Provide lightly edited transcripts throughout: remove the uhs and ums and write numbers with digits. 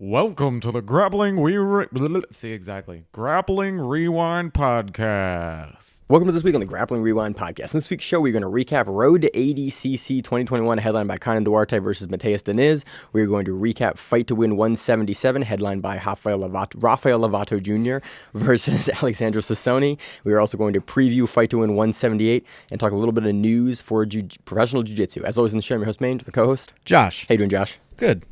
Welcome to the Grappling Grappling Rewind Podcast. Welcome to this week on the Grappling Rewind Podcast. In this week's show, we're going to recap Road to ADCC 2021, headlined by Kaynan Duarte versus Matheus Diniz. We're going to recap Fight to Win 177, headlined by Rafael Lovato Jr. versus Alexandre Sassoni. We are also going to preview Fight to Win 178 and talk a little bit of news for professional jiu-jitsu. As always in the show, I'm your host, Maine, the co-host. Josh. How you doing, Josh? Good.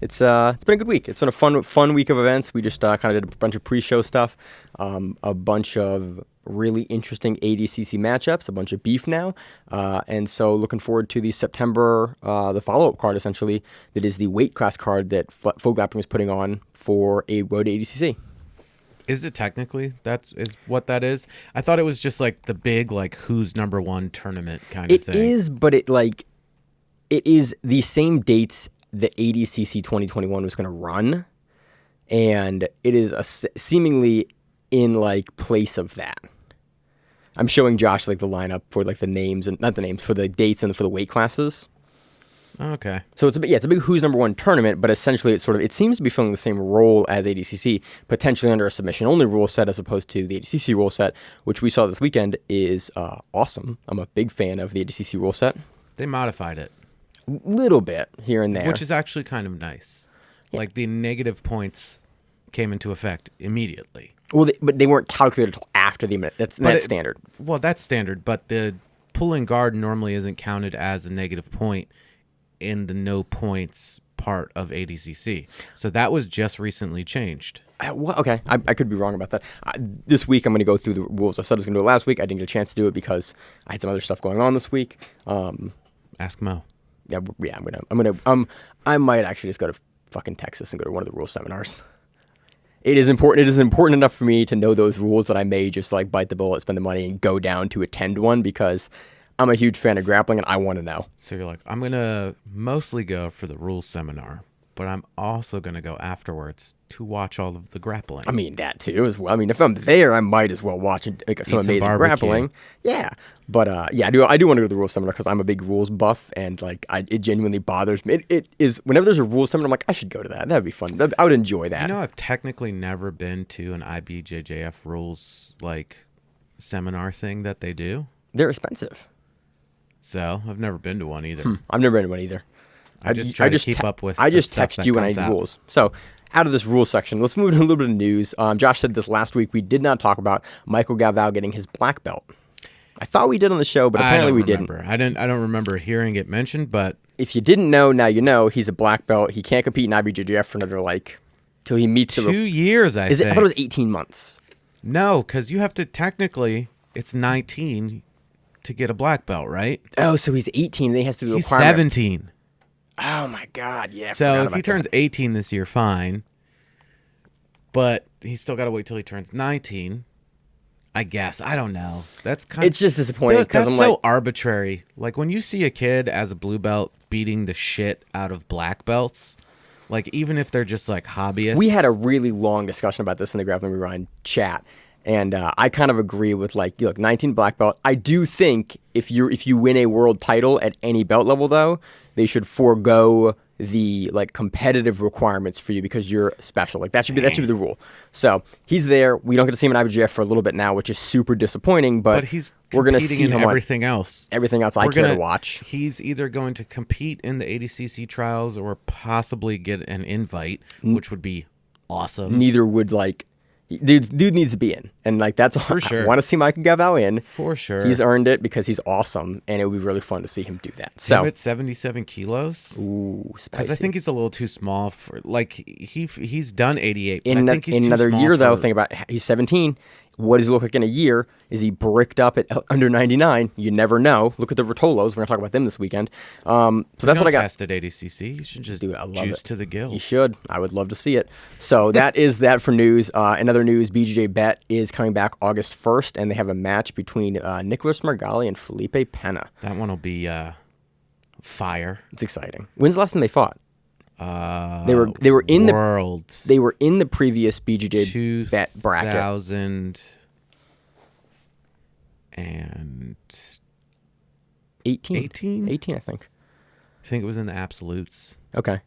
It's been a good week. It's been a fun week of events. We just kind of did a bunch of pre-show stuff, a bunch of really interesting ADCC matchups, a bunch of beef now, and so looking forward to the September, the follow-up card essentially, that is the weight class card that Full Grappling is putting on for a Road to ADCC. Is it technically that is what that is? I thought it was just like the big who's number one tournament kind of thing. It is, but it is the same dates that ADCC 2021 was going to run, and it is seemingly in place of that. I'm showing Josh the lineup for the names, and not the names, for the dates and for the weight classes. Okay. So it's a big who's number one tournament, but essentially it seems to be filling the same role as ADCC, potentially under a submission only rule set as opposed to the ADCC rule set, which we saw this weekend is awesome. I'm a big fan of the ADCC rule set. They modified it. Little bit here and there, which is actually kind of nice. Yeah. The negative points came into effect immediately. Well, but they weren't calculated until after the minute. That's standard. Well, that's standard, but the pulling guard normally isn't counted as a negative point in the no points part of ADCC. So that was just recently changed. Okay, I could be wrong about that. This week I'm going to go through the rules. I said I was going to do it last week. I didn't get a chance to do it because I had some other stuff going on this week. Ask Mo. Yeah, I might actually just go to fucking Texas and go to one of the rule seminars. It is important enough for me to know those rules that I may just bite the bullet, spend the money, and go down to attend one because I'm a huge fan of grappling and I want to know. So you're I'm going to mostly go for the rules seminar, but I'm also going to go afterwards to watch all of the grappling. I mean, that too as well. I mean, if I'm there, I might as well watch some amazing grappling. Yeah. But I do want to go to the rules seminar because I'm a big rules buff, and it genuinely bothers me. It is whenever there's a rules seminar, I'm I should go to that. That'd be fun. I would enjoy that. I've technically never been to an IBJJF rules seminar thing that they do. They're expensive. So I've never been to one either. I've never been to one either. I just try to keep up with. I just text you when I need rules. So out of this rules section, let's move to a little bit of news. Josh said this last week. We did not talk about Michael Galvao getting his black belt. I thought we did on the show, but apparently we didn't. I don't remember hearing it mentioned, but if you didn't know, now you know. He's a black belt. He can't compete in IBJJF for another till he meets 2 years. I thought it was 18 months. No, because you have to technically. It's 19 to get a black belt, right? Oh, so he's 18. Then he has to do. He's 17. Oh my God! Yeah. So if he turns 18 this year, fine. But he's still got to wait till he turns 19. I guess. I don't know. It's just disappointing because that's so arbitrary. When you see a kid as a blue belt beating the shit out of black belts, even if they're just hobbyists. We had a really long discussion about this in the Grappling Rewind chat, and I kind of agree with look, 19 black belt. I do think if you win a world title at any belt level though, they should forego the competitive requirements for you because you're special. That should be the rule. So he's there. We don't get to see him in IBJJF for a little bit now, which is super disappointing. But we're going to see him everything else. Everything else I care to watch. He's either going to compete in the ADCC trials or possibly get an invite, which would be awesome. Neither would Dude needs to be in, and that's for sure. I want to see Michael Galvao in for sure. He's earned it because he's awesome, and it would be really fun to see him do that. So at 77 kilos. Ooh, spicy. Because I think he's a little too small for he's done 88. In another year though, think about he's 17. What does he look like in a year? Is he bricked up at under 99? You never know. Look at the Ruotolos. We're going to talk about them this weekend. So that's what I got. Tested ADCC. You should just juice to the gills. You should. I would love to see it. So that is that for news. Another news, BJJ Bet is coming back August 1st, and they have a match between Nicholas Margali and Felipe Pena. That one will be fire. It's exciting. When's the last time they fought? They were in Worlds. They were in the previous BJJ Bet bracket. 2018, 18, I think. I think it was in the absolutes. Okay,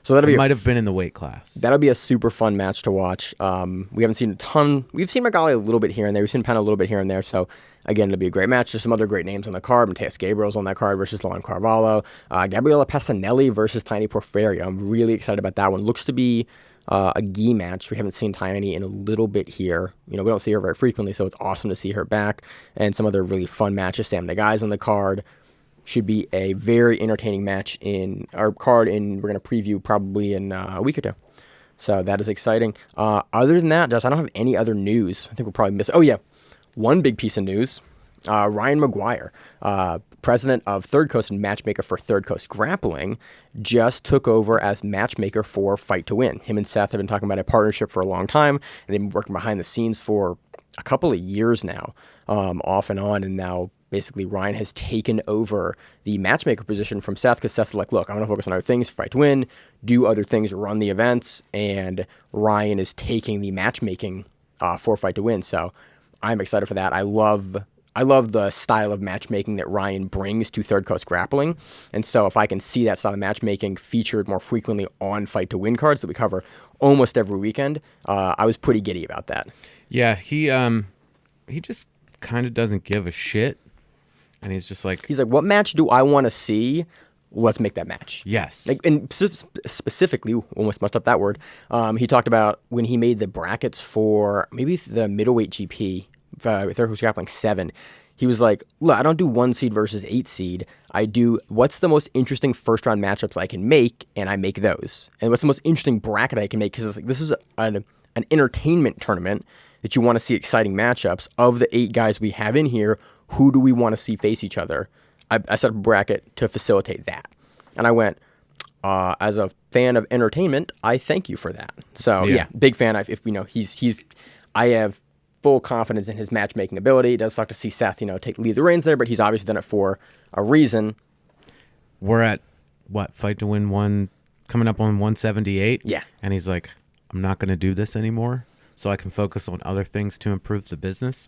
So that'll be might have been in the weight class. That'll be a super fun match to watch. We haven't seen a ton. We've seen Magali a little bit here and there. We've seen Penna a little bit here and there. So again, it'll be a great match. There's some other great names on the card. Matheus Gabriel's on that card versus Lauren Carvalho. Gabriela Passanelli versus Tiny Porfirio. I'm really excited about that one. Looks to be a gi match. We haven't seen Tiny in a little bit here. We don't see her very frequently, so it's awesome to see her back. And some other really fun matches. Sam the guys on the card. Should be a very entertaining match in our card, and we're going to preview probably in a week or two. So that is exciting. Other than that, Josh, I don't have any other news. I think we'll probably miss. Oh, yeah. One big piece of news. Ryan Maguire, president of Third Coast and matchmaker for Third Coast Grappling, just took over as matchmaker for Fight to Win. Him and Seth have been talking about a partnership for a long time, and they've been working behind the scenes for a couple of years now, off and on, and now basically Ryan has taken over the matchmaker position from Seth because Seth's like, look, I want to focus on other things, Fight to Win, do other things, run the events, and Ryan is taking the matchmaking for Fight to Win. So I'm excited for that. I love the style of matchmaking that Ryan brings to Third Coast Grappling, and so if I can see that style of matchmaking featured more frequently on Fight to Win cards that we cover almost every weekend, I was pretty giddy about that. Yeah, he just kind of doesn't give a shit. And he's like, what match do I want to see? Let's make that match. Yes. And specifically, almost messed up that word. He talked about when he made the brackets for maybe the middleweight GP, Third Coast Grappling 7. He was like, look, I don't do 1 seed versus 8 seed. I do what's the most interesting first round matchups I can make, and I make those. And what's the most interesting bracket I can make? Because this is an entertainment tournament that you want to see exciting matchups. Of the 8 guys we have in here, who do we want to see face each other? I set up a bracket to facilitate that. And I went, as a fan of entertainment, I thank you for that. So, yeah big fan. I have full confidence in his matchmaking ability. It does suck to see Seth, lead the reins there, but he's obviously done it for a reason. We're at, Fight to Win 1, coming up on 178? Yeah. And he's like, I'm not going to do this anymore so I can focus on other things to improve the business.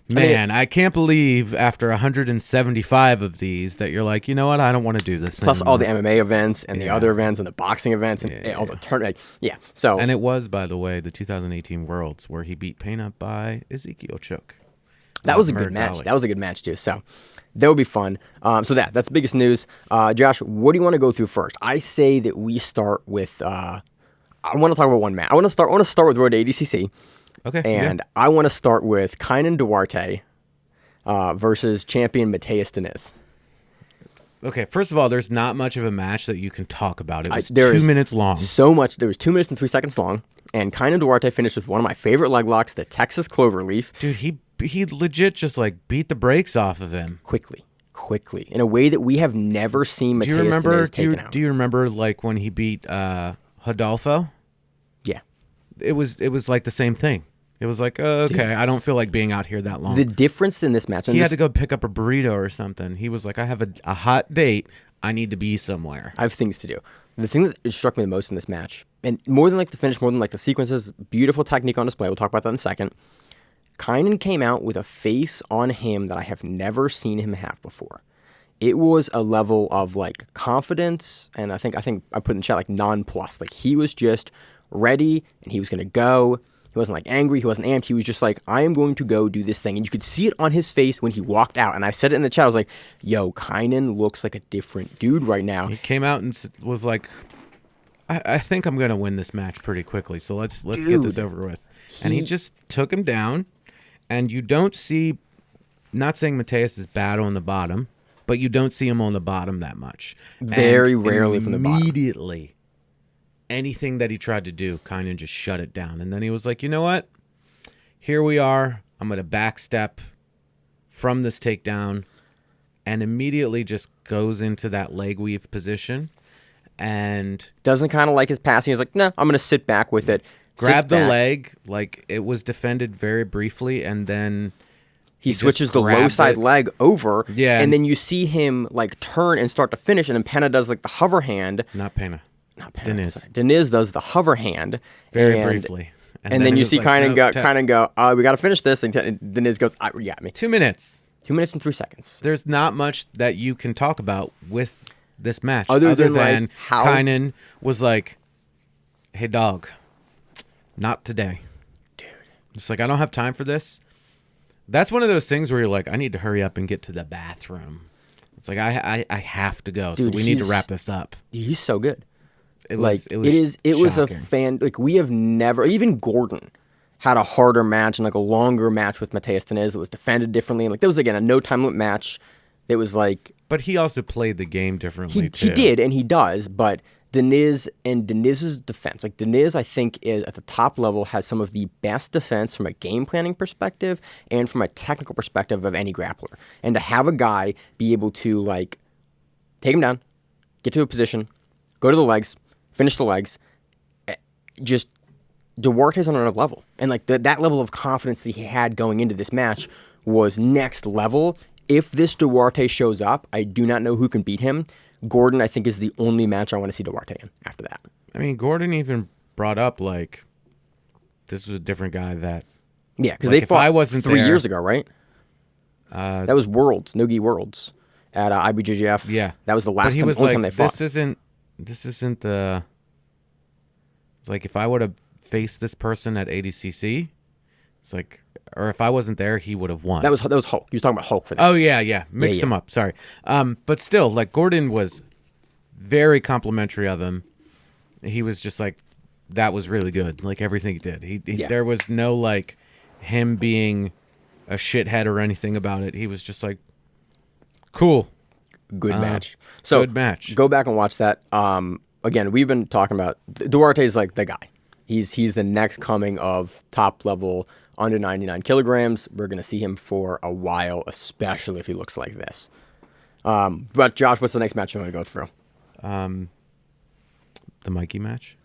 Man, I can't believe after 175 of these that you're like, you know what, I don't want to do this Plus anymore. all the MMA events and the other events and the boxing events and all the tournament. Yeah. So and it was, by the way, the 2018 Worlds where he beat Payne up by Ezekiel Choke. That was a good match. That was a good match too. So that would be fun. So that's the biggest news. Josh, what do you want to go through first? I say that we start with. I want to talk about one match. I want to start with Road to ADCC. Okay. And I want to start with Kaynan Duarte versus champion Matheus Diniz. Okay, first of all, there's not much of a match that you can talk about. It was 2 minutes long. So much. There was 2 minutes and 3 seconds long. And Kaynan Duarte finished with one of my favorite leg locks, the Texas Cloverleaf. Dude, he legit just beat the brakes off of him. Quickly. In a way that we have never seen Matheus Diniz taken out. Do you remember when he beat Rodolfo? Yeah. It was like the same thing. It was like, okay, dude, I don't feel like being out here that long. The difference in this match... He had to go pick up a burrito or something. He was like, I have a hot date. I need to be somewhere. I have things to do. The thing that struck me the most in this match, and more than the finish, more than the sequences, beautiful technique on display. We'll talk about that in a second. Kaynan came out with a face on him that I have never seen him have before. It was a level of confidence, and I think I put in the chat nonplus. He was just ready, and he was going to go. He wasn't angry. He wasn't amped. He was just I am going to go do this thing. And you could see it on his face when he walked out. And I said it in the chat. I was like, yo, Kaynan looks like a different dude right now. He came out and was like, I think I'm going to win this match pretty quickly. So let's get this over with. And he just took him down. And you don't see, not saying Matheus is bad on the bottom, but you don't see him on the bottom that much. Very rarely from the bottom. Immediately. Anything that he tried to do, Kaynan just shut it down. And then he was like, you know what? Here we are. I'm going to backstep from this takedown and immediately just goes into that leg weave position and... Doesn't kind of like his passing. He's like, no, I'm going to sit back with it. Grab the leg. It was defended very briefly and then... He switches the low side leg over. Yeah. And then you see him turn and start to finish. And then Penna does the hover hand. Not Penna. Diniz. Diniz does the hover hand very briefly, and then you see Kaynan go. We got to finish this, and Diniz goes, "You got me." 2 minutes. 2 minutes and 3 seconds. There's not much that you can talk about with this match. Other than, than how Kaynan was like, hey, dog, not today. Dude. It's like, I don't have time for this. That's one of those things where you're like, I need to hurry up and get to the bathroom. It's like, I have to go, so we need to wrap this up. He's so good. It was a fan. Like, we have never, even Gordon had a harder match and like a longer match with Matheus Diniz that was defended differently. And like, there was, again, a no time limit match that was like. But he also played the game differently, too. He did, and he does, but Diniz and Diniz's defense. Like, Diniz, I think, is at the top level, has some of the best defense from a game planning perspective and from a technical perspective of any grappler. And to have a guy be able to, like, take him down, get to a position, go to the legs, finish the legs, just Duarte's on another level. And, like, that level of confidence that he had going into this match was next level. If this Duarte shows up, I do not know who can beat him. Gordon, I think, is the only match I want to see Duarte in after that. I mean, Gordon even brought up, like, this was a different guy that... Yeah, because they fought 3 years ago, right? That was Worlds, Nogi Worlds, at IBJJF. Yeah. That was the last time, only time they fought. This isn't the... It's like, if I would have faced this person at ADCC, it's like... Or if I wasn't there, he would have won. That was Hulk. He was talking about Hulk for that. Oh, yeah. Mixed them up. Sorry. But still, like, Gordon was very complimentary of him. He was just like, that was really good. Like, everything he did. There was no, like, him being a shithead or anything about it. He was just like, cool. Good match. So, good match. Go back and watch that. Again, we've been talking about... Duarte's, like, the guy. He's the next coming of top-level... under 99 kilograms. We're going to see him for a while, especially if he looks like this. But Josh, what's the next match you want to go through? The Mikey match?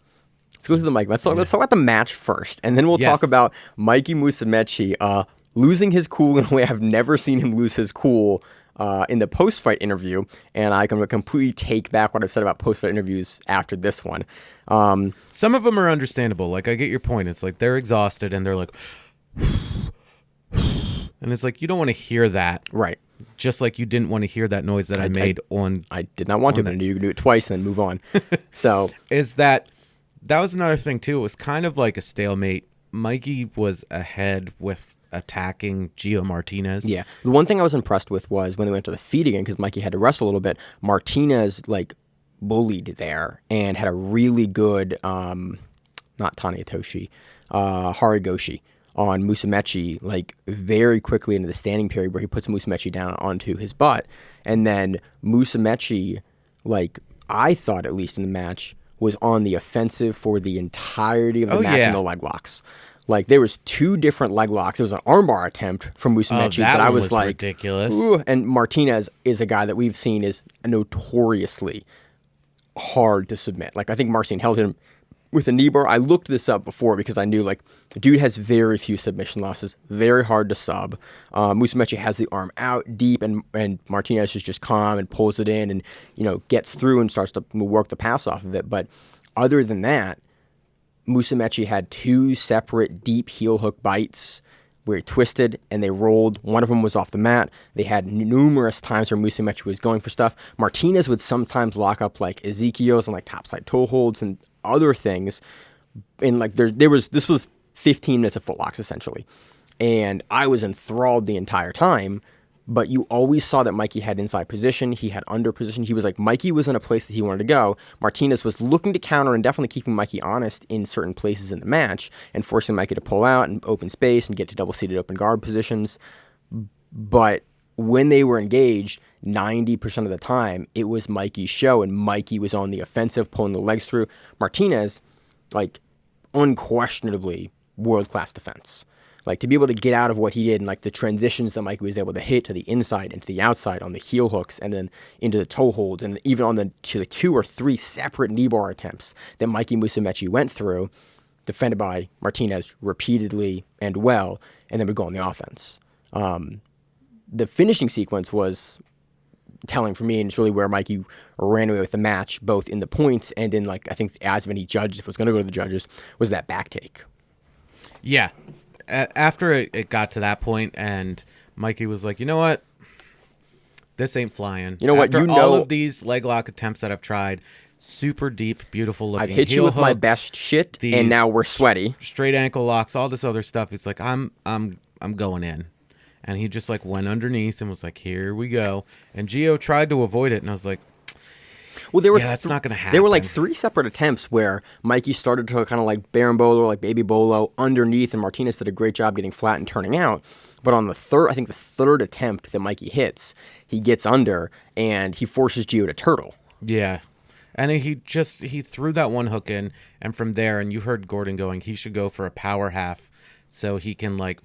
Let's go through the Mikey. Let's talk about the match first, and then we'll talk about Mikey Musumeci losing his cool in a way I've never seen him lose his cool in the post-fight interview, and I can completely take back what I've said about post-fight interviews after this one. Some of them are understandable. Like, I get your point. It's like they're exhausted, and they're like... And it's like, you don't want to hear that. Right. Just like you didn't want to hear that noise that I made on... I did not want to, but you can do it twice and then move on. So... Is that was another thing, too. It was kind of like a stalemate. Mikey was ahead with attacking Geo Martinez. Yeah. The one thing I was impressed with was when they went to the feet again, because Mikey had to wrestle a little bit, Martinez, like, bullied there and had a really good... not Tanetoshi, Harigoshi on Musumeci, like, very quickly into the standing period where he puts Musumeci down onto his butt. And then Musumeci, like, I thought, at least in the match, was on the offensive for the entirety of the match in the leg locks. Like, there was 2 different leg locks. There was an armbar attempt from Musumeci that I was like, ridiculous. Ooh. And Martinez is a guy that we've seen is notoriously hard to submit. Like, I think Marcin held him with a knee bar. I looked this up before because I knew, like, the dude has very few submission losses, very hard to sub. Musumeci has the arm out deep, and Martinez is just calm and pulls it in and, you know, gets through and starts to work the pass off of it. But other than that, Musumeci had 2 separate deep heel hook bites where he twisted and they rolled. One of them was off the mat. They had numerous times where Musumeci was going for stuff. Martinez would sometimes lock up, like, Ezekiel's and, like, topside toe holds and other things. And, like, this was 15 minutes of footlocks, essentially. And I was enthralled the entire time, but you always saw that Mikey had inside position. He had under position. He was like, Mikey was in a place that he wanted to go. Martinez was looking to counter and definitely keeping Mikey honest in certain places in the match and forcing Mikey to pull out and open space and get to double-seated open guard positions. But when they were engaged, 90% of the time, it was Mikey's show, and Mikey was on the offensive, pulling the legs through. Martinez, like, unquestionably world-class defense. Like, to be able to get out of what he did and, like, the transitions that Mikey was able to hit to the inside and to the outside on the heel hooks and then into the toe holds and even on the 2 or 3 separate knee bar attempts that Mikey Musumeci went through, defended by Martinez repeatedly and well, and then would go on the offense. The finishing sequence was telling for me, and it's really where Mikey ran away with the match, both in the points and in, like, I think as of any judge, if it was going to go to the judges, was that back take. Yeah. After it got to that point and Mikey was like, you know what? this ain't flying. You know what? After all of these leg lock attempts that I've tried, super deep, beautiful looking. I've hit you with my best shit, and now we're sweaty. Straight ankle locks, all this other stuff. It's like I'm going in, and he just like went underneath and was like, "Here we go." And Geo tried to avoid it, and I was like, "Well, there were that's not going to happen." There were like 3 separate attempts where Mikey started to kind of like Barbosa or like baby bolo underneath, and Martinez did a great job getting flat and turning out. But on the third attempt that Mikey hits, he gets under and he forces Geo to turtle. Yeah. And he threw that one hook in, and from there, and you heard Gordon going, he should go for a power half so he can like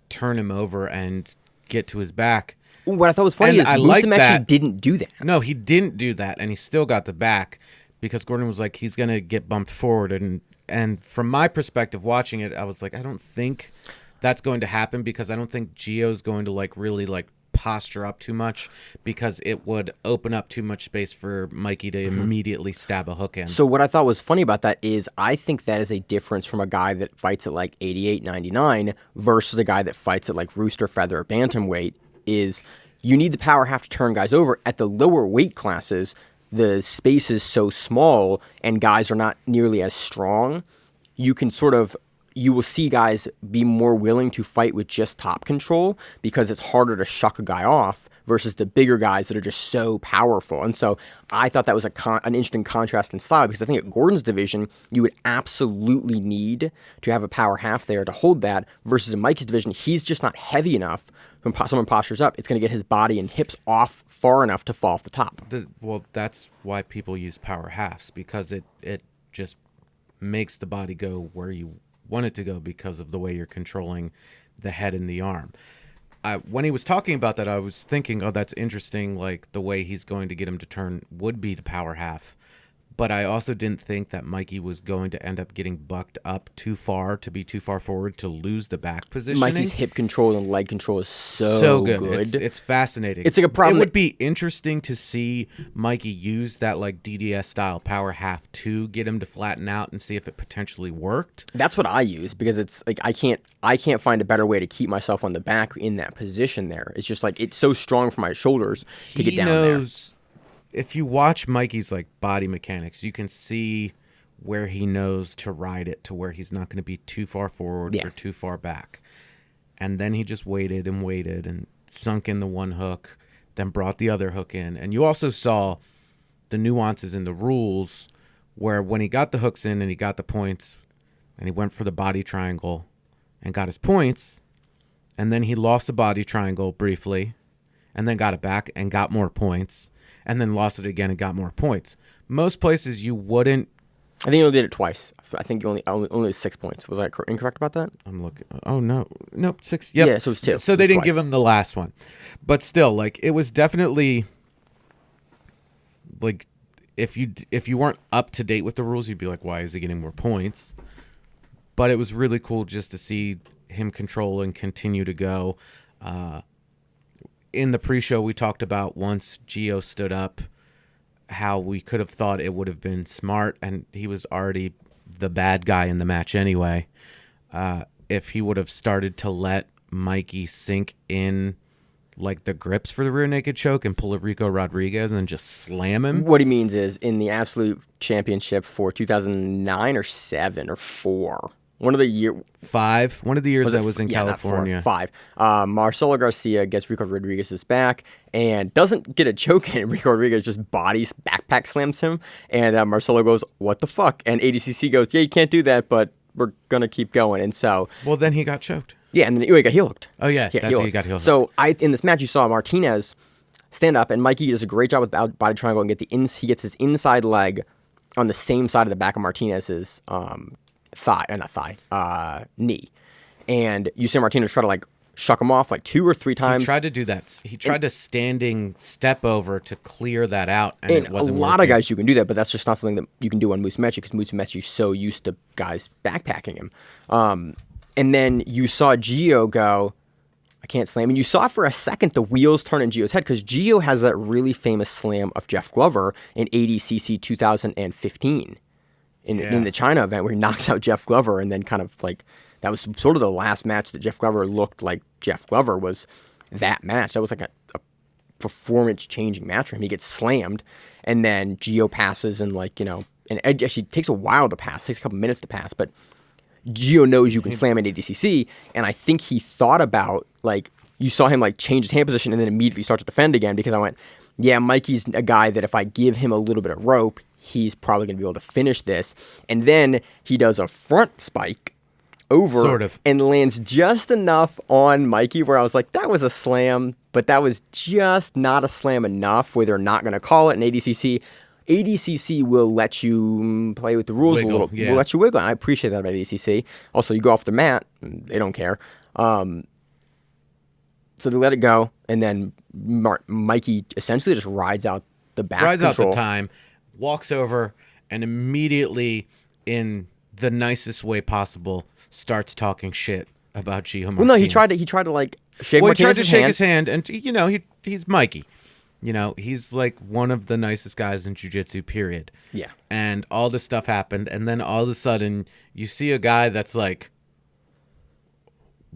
turn him over and get to his back. What I thought was funny is Musumeci didn't do that. No, he didn't do that, and he still got the back because Gordon was like, he's gonna get bumped forward, and from my perspective watching it, I was like, I don't think that's going to happen because I don't think Geo's going to like really like posture up too much because it would open up too much space for Mikey to immediately stab a hook in. So what I thought was funny about that is I think that is a difference from a guy that fights at like 88, 99 versus a guy that fights at like rooster, feather, or bantamweight is you need the power half to turn guys over. At the lower weight classes, the space is so small and guys are not nearly as strong. You will see guys be more willing to fight with just top control because it's harder to shuck a guy off versus the bigger guys that are just so powerful. And so I thought that was an interesting contrast in style because I think at Gordon's division, you would absolutely need to have a power half there to hold that versus in Mikey's division, he's just not heavy enough. When someone postures up, it's going to get his body and hips off far enough to fall off the top. Well, that's why people use power halves because it just makes the body go where you want it to go because of the way you're controlling the head and the arm. When he was talking about that, I was thinking, oh, that's interesting. Like the way he's going to get him to turn would be to power half. But I also didn't think that Mikey was going to end up getting bucked up too far to be too far forward to lose the back positioning. Mikey's hip control and leg control is so good. It's fascinating. It's like a problem. It would be interesting to see Mikey use that like DDS style power half to get him to flatten out and see if it potentially worked. That's what I use because it's like I can't find a better way to keep myself on the back in that position there. It's just like it's so strong for my shoulders to get down there. If you watch Mikey's like body mechanics, you can see where he knows to ride it to where he's not going to be too far forward or too far back. And then he just waited and sunk in the one hook, then brought the other hook in. And you also saw the nuances in the rules where when he got the hooks in and he got the points and he went for the body triangle and got his points, and then he lost the body triangle briefly and then got it back and got more points. And then lost it again and got more points. Most places you wouldn't. I think he only did it twice. I think only 6 points. Was I incorrect about that? I'm looking. Oh no, nope, 6. Yep. Yeah, so it was 2. So they didn't give him the last one, but still, like it was definitely like if you weren't up to date with the rules, you'd be like, why is he getting more points? But it was really cool just to see him control and continue to go. In the pre-show, we talked about once Geo stood up, how we could have thought it would have been smart, and he was already the bad guy in the match anyway. If he would have started to let Mikey sink in like the grips for the rear naked choke and pull a Rico Rodriguez and just slam him. What he means is in the Absolute Championship for 2009 or 7 or 4. One of the years I was in California. 5. Marcelo Garcia gets Rico Rodriguez's back and doesn't get a choke in. Rico Rodriguez just backpack slams him. And Marcelo goes, what the fuck? And ADCC goes, yeah, you can't do that, but we're going to keep going. And so. Well, then he got choked. Yeah, and then he got heel hooked. Oh, yeah. That's how he got heel hooked. So in this match, you saw Martinez stand up, and Mikey does a great job with the body triangle and he gets his inside leg on the same side of the back of Martinez's knee. And you see Martinez try to like shuck him off like 2 or 3 times. He tried to do that. He tried to standing step over to clear that out, and it wasn't a lot working. of guys you can do that, but that's just not something that you can do on Musumeci because Musumeci is so used to guys backpacking him. And then you saw Geo go, I can't slam. And you saw for a second the wheels turn in Geo's head because Geo has that really famous slam of Jeff Glover in ADCC 2015. In the China event where he knocks out Jeff Glover and then kind of like that was sort of the last match that Jeff Glover looked like Jeff Glover was that match. That was like a performance-changing match for him. He gets slammed, and then Geo passes, and like, and it actually takes a while to pass. It takes a couple minutes to pass, but Geo knows you can slam at ADCC, and I think he thought about, like, you saw him like change his hand position and then immediately start to defend again, because I went, yeah, Mikey's a guy that if I give him a little bit of rope, he's probably going to be able to finish this. And then he does a front spike over Sort of. and lands just enough on Mikey where I was like, that was a slam, but that was just not a slam enough where they're not going to call it in ADCC. ADCC will let you play with the rules Wiggle, a little. yeah. Will let you wiggle. And I appreciate that about ADCC. Also, you go off the mat, they don't care. So they let it go, and then Mikey essentially just rides out the back Rides control. out the time, walks over, and immediately, in the nicest way possible, starts talking shit about Geo Martinez. Well, no, he tried to like shake Well, he tried Martinez's to shake hand. his hand, and he's Mikey. He's like one of the nicest guys in jiu-jitsu, period. Yeah. And all this stuff happened, and then all of a sudden, you see a guy that's like,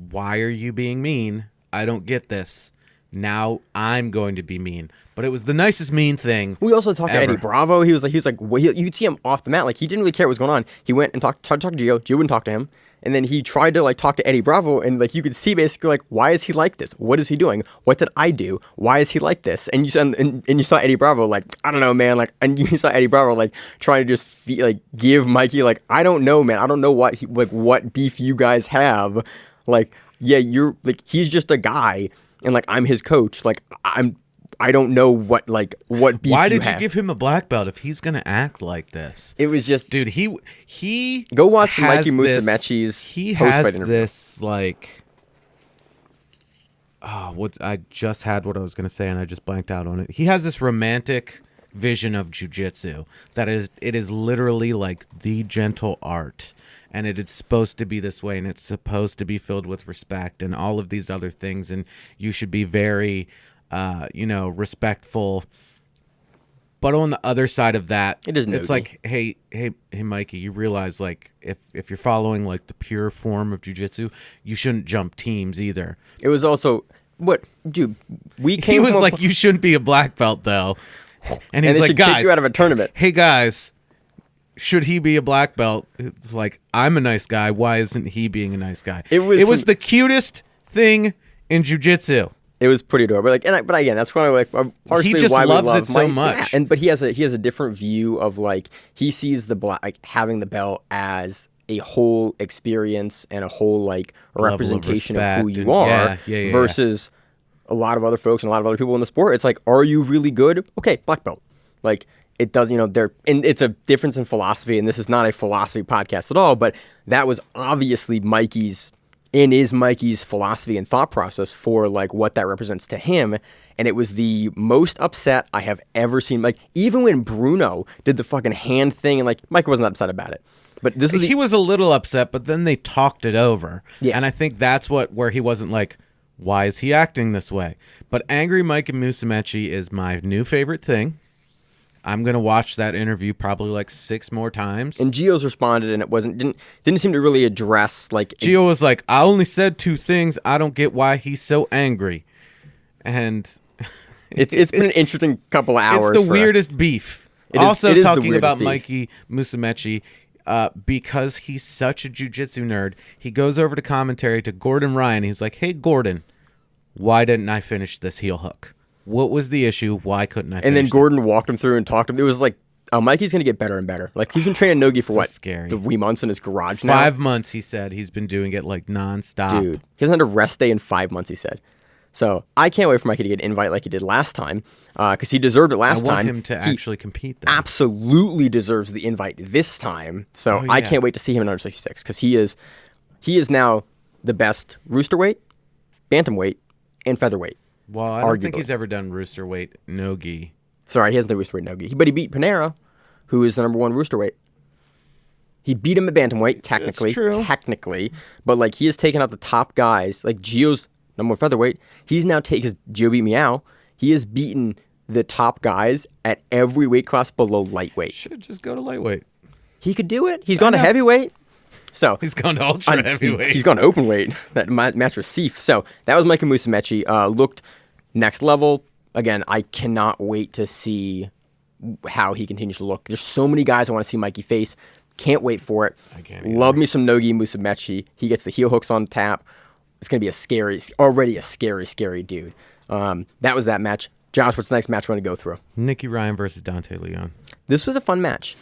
why are you being mean? I don't get this. Now I'm going to be mean. But it was the nicest mean thing. We also talked to ever. Eddie Bravo. He was like, you'd see him off the mat. Like, he didn't really care what was going on. He went and talked to Geo. Geo wouldn't talk to him. And then he tried to like talk to Eddie Bravo, and like you could see basically like, why is he like this? What is he doing? What did I do? Why is he like this? And you saw Eddie Bravo like, I don't know, man. Like, and you saw Eddie Bravo like trying to just give Mikey like, I don't know, man. I don't know what beef you guys have. Like, yeah, you're like, he's just a guy, and like I'm his coach. Like I don't know what beef Why you did have. you give him a black belt if he's gonna act like this? It was just, Dude, he go watch has Mikey this- Musumeci's He post-fight has interview. this like, what I just had what I was gonna say and I just blanked out on it. He has this romantic vision of jiu-jitsu that it is literally like the gentle art, and it is supposed to be this way, and it's supposed to be filled with respect and all of these other things, and you should be very respectful. But on the other side of that, It is it's nosy. like, hey, Mikey, you realize like if you're following like the pure form of jiu-jitsu, you shouldn't jump teams either. It was also dude. We He came. was from a- like, you shouldn't be a black belt though, and and he's they like, should kick guys, you out of a tournament. hey guys, should he be a black belt? It's like, I'm a nice guy. Why isn't he being a nice guy? It was the cutest thing in jiu-jitsu. It was pretty adorable. Like, but again, that's why partially He just why loves we love it so Mike. much. Yeah, but he has a different view of like, he sees the black, like having the belt as a whole experience and a whole like representation of who respect you and- are yeah. versus a lot of other folks and a lot of other people in the sport. It's like, are you really good? Okay, black belt. Like, it does, and it's a difference in philosophy, and this is not a philosophy podcast at all, but that was obviously Mikey's philosophy and thought process for like what that represents to him. And it was the most upset I have ever seen. Like, even when Bruno did the fucking hand thing, and like Mikey wasn't upset about it, but this is He was a little upset, but then they talked it over. Yeah. And I think that's where he wasn't like, why is he acting this way? But Angry Mike and Musumeci is my new favorite thing. I'm gonna watch that interview probably like 6 more times. and Geo's responded, and it didn't seem to really address like Geo was like, I only said 2 things. I don't get why he's so angry. And it's been an interesting couple of hours. it's the weirdest beef. It is Also the talking weirdest about beef. Mikey Musumeci, because he's such a jiu-jitsu nerd, he goes over to commentary to Gordon Ryan. He's like, hey, Gordon, why didn't I finish this heel hook? What was the issue? Why couldn't I finish And then it? Gordon walked him through and talked to him. It was like, Mikey's going to get better and better. Like, he's been training Nogi for So what? scary. 3 months in his garage now? 5 months, he said. He's been doing it like nonstop. Dude, he hasn't had a rest day in 5 months, he said. So I can't wait for Mikey to get an invite like he did last time, because he deserved it I last want time. him to He actually compete though. absolutely deserves the invite this time. So Oh, I yeah. can't wait to see him in 166, because he is now the best roosterweight, bantamweight, and featherweight. Well, I don't think arguably. he's ever done roosterweight no-gi. Sorry, he hasn't done roosterweight nogi, but he beat Panera, who is the number 1 roosterweight. He beat him at bantamweight, technically, but like he has taken out the top guys. Like Geo's number 1 featherweight, he's now because Geo beat Meow. He has beaten the top guys at every weight class below lightweight. Should just go to lightweight. He could do it. He's gone to heavyweight. So He's gone to ultra heavyweight. He's gone to open weight. That match with Seif. So that was Mikey Musumeci. Looked next level. again, I cannot wait to see how he continues to look. There's so many guys I want to see Mikey face. Can't wait for it. I can't either. Love me some Nogi Musumeci. He gets the heel hooks on tap. It's going to be already a scary dude. That was that match. Josh, what's the next match we're going to go through? Nicky Ryan versus Dante Leon. This was a fun match.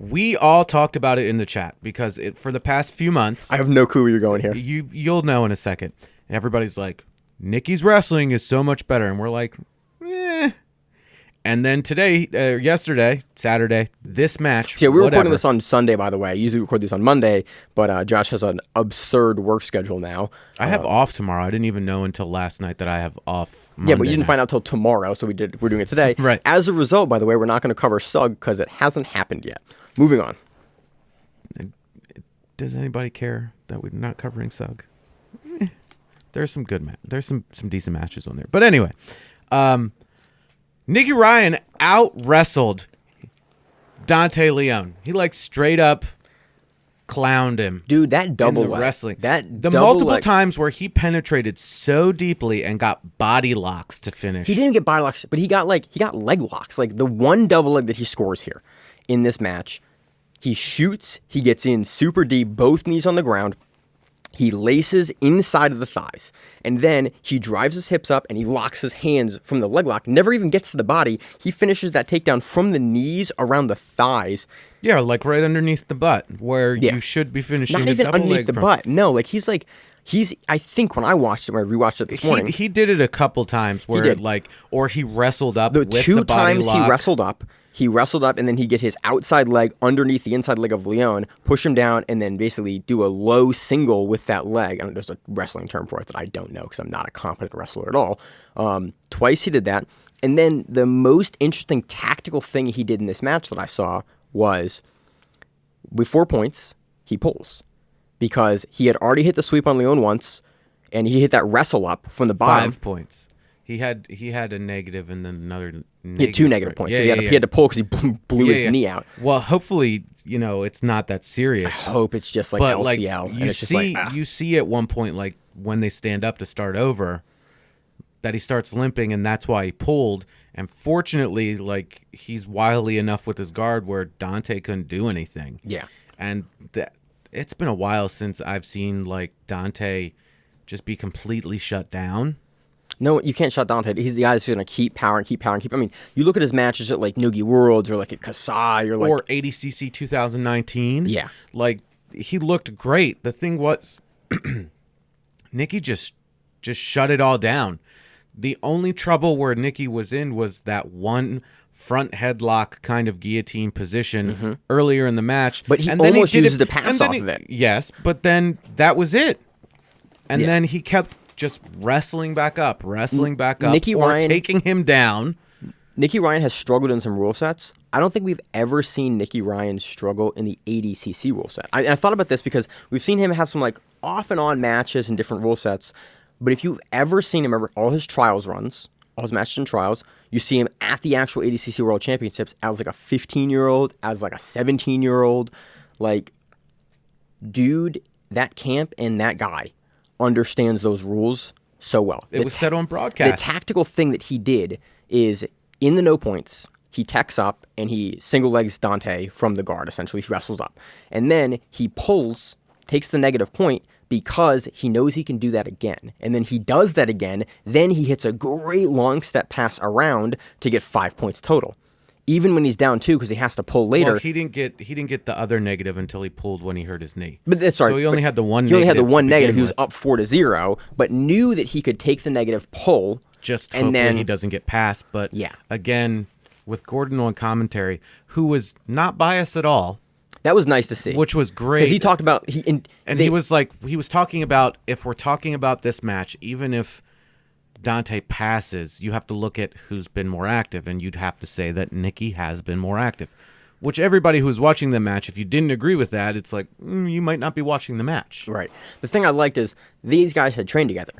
We all talked about it in the chat because for the past few months... I have no clue where you're going here. You'll know in a second. And everybody's like, Nicky's wrestling is so much better. And we're like, eh. And then yesterday, Saturday, this match. Yeah, we're recording this on Sunday, by the way. I usually record this on Monday, but Josh has an absurd work schedule now. I have off tomorrow. I didn't even know until last night that I have off Monday. Yeah, but you didn't find out till tomorrow, so we're doing it today. Right. As a result, by the way, we're not going to cover Sug because it hasn't happened yet. Moving on. Does anybody care that we're not covering Sug? There's some good there's some decent matches on there. But anyway, Nicky Ryan out-wrestled Dante Leon. He straight up clowned him. Dude, that double in the leg. wrestling. The multiple times where he penetrated so deeply and got body locks to finish. He didn't get body locks, but he got leg locks. Like the one double leg that he scores here in this match, he shoots, he gets in super deep, both knees on the ground. He laces inside of the thighs, and then he drives his hips up and he locks his hands from the leg lock, never even gets to the body. He finishes that takedown from the knees around the thighs. Yeah, right underneath the butt, where you should be finishing. Not even underneath the butt. No, he's I think when I watched it, when I rewatched it this morning. He did it a couple times where or he wrestled up with the body two times lock. He wrestled up, and then he'd get his outside leg underneath the inside leg of Leon, push him down, and then basically do a low single with that leg. There's a wrestling term for it that I don't know because I'm not a competent wrestler at all. Twice he did that. And then the most interesting tactical thing he did in this match that I saw was, with 4 points, he pulls. Because he had already hit the sweep on Leon once, and he hit that wrestle up from the bottom. 5 points. He had a negative and then another negative. He had 2 negative points. He had to pull because he blew his knee out. Well, hopefully, it's not that serious. I hope it's just LCL. You see at one point, when they stand up to start over, that he starts limping, and that's why he pulled. And fortunately, he's wily enough with his guard where Dante couldn't do anything. Yeah. And it's been a while since I've seen Dante just be completely shut down. No, you can't shut Dante. He's the guy that's going to keep powering. I mean, you look at his matches at Nogi Worlds or at Kasai or ADCC 2019. Yeah. He looked great. The thing was, Nikki just shut it all down. The only trouble where Nikki was in was that one front headlock kind of guillotine position earlier in the match. But he almost uses the pass off of it. Yes, but then that was it. And then he kept just wrestling back up, Nicky or Ryan, taking him down. Nicky Ryan has struggled in some rule sets. I don't think we've ever seen Nicky Ryan struggle in the ADCC rule set. I thought about this because we've seen him have some off and on matches in different rule sets. But if you've ever seen him, remember all his trials runs, all his matches and trials, you see him at the actual ADCC World Championships as a 15-year-old, as a 17-year-old. Dude, that camp and that guy understands those rules so well. It was said on broadcast. The tactical thing that he did is in the no points, he techs up and he single legs Dante from the guard, essentially. He wrestles up. And then he pulls, takes the negative point because he knows he can do that again. And then he does that again. Then he hits a great long step pass around to get 5 points total. Even when he's down 2 because he has to pull later. Well, he didn't get the other negative until he pulled when he hurt his knee. So he only had the one. He only had the one negative. He was with. up 4-0, but knew that he could take the negative pull. Just hopefully he doesn't get past. But again, with Gordon on commentary, who was not biased at all. That was nice to see. Which was great. Because he talked about he was talking about, if we're talking about this match, even if Dante passes, you have to look at who's been more active, and you'd have to say that Nikki has been more active. Which everybody who's watching the match, if you didn't agree with that, it's you might not be watching the match. Right. The thing I liked is these guys had trained together.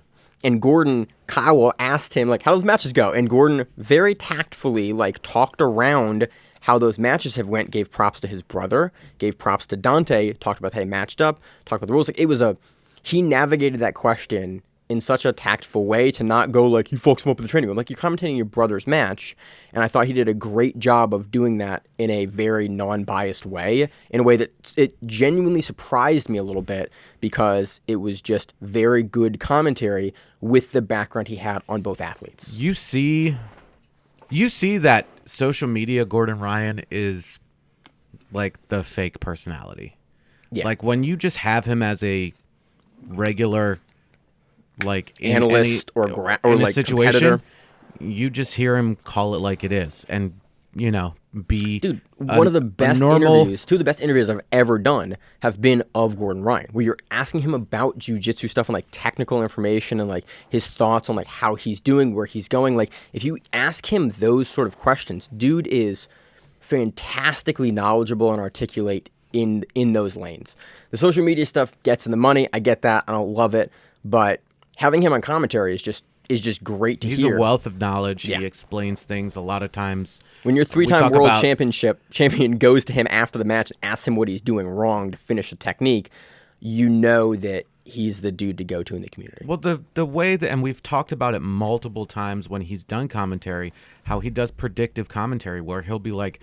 And Gordon Kyle asked him, how those matches go? And Gordon very tactfully, talked around how those matches have went, gave props to his brother, gave props to Dante, talked about how they matched up, talked about the rules. He navigated that question in such a tactful way to not go like, he fucks him up in the training room. Like, you're commentating your brother's match, and I thought he did a great job of doing that in a very non-biased way, in a way that it genuinely surprised me a little bit, because it was just very good commentary with the background he had on both athletes. You see that social media Gordon Ryan is like the fake personality. Yeah. Like, when you just have him as a regular, like, analyst or like situation, competitor, you just hear him call it like it is, and be one of the best interviews, two of the best interviews I've ever done have been of Gordon Ryan, where you're asking him about jiu-jitsu stuff and like technical information and like his thoughts on like how he's doing, where he's going. Like, if you ask him those sort of questions, dude is fantastically knowledgeable and articulate in those lanes. The social media stuff gets in the money. I get that. I don't love it, but having him on commentary is just great to hear. He's a wealth of knowledge. Yeah. He explains things a lot of times. When your three-time world champion goes to him after the match and asks him what he's doing wrong to finish a technique, you know that he's the dude to go to in the community. Well, the way that, and we've talked about it multiple times when he's done commentary, how he does predictive commentary, where he'll be like,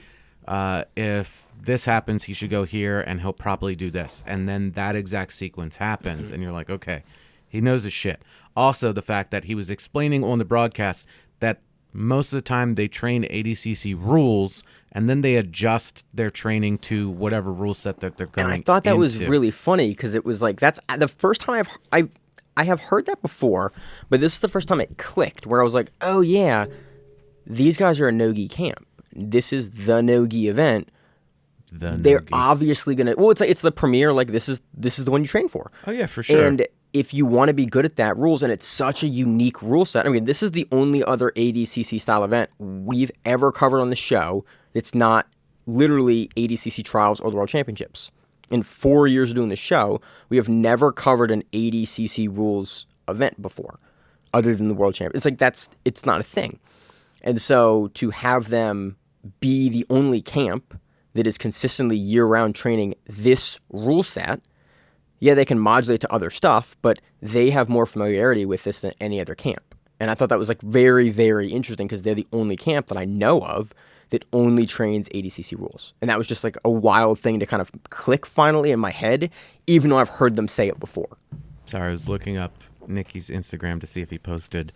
if this happens, he should go here, and he'll probably do this. And then that exact sequence happens, and you're like, okay, he knows his shit. Also, the fact that he was explaining on the broadcast that most of the time they train ADCC rules, and then they adjust their training to whatever rule set that they're going into. And I thought that was really funny, because it was like, that's the first time I have heard that before, but this is the first time it clicked, where I was like, oh yeah, these guys are a no-gi camp. This is the no-gi event. They're obviously gonna. Well, it's the premiere. Like, this is the one you train for. Oh yeah, for sure. And if you want to be good at that rules, and it's such a unique rule set. I mean, this is the only other ADCC style event we've ever covered on the show that's not literally ADCC trials or the World Championships. In 4 years of doing the show, we have never covered an ADCC rules event before, other than the World Champion. It's like it's not a thing. And so to have them be the only camp that is consistently year-round training this rule set, yeah, they can modulate to other stuff, but they have more familiarity with this than any other camp. And I thought that was like very, very interesting, because they're the only camp that I know of that only trains ADCC rules. And that was just like a wild thing to kind of click finally in my head, even though I've heard them say it before. Sorry, I was looking up Nicky's Instagram to see if he posted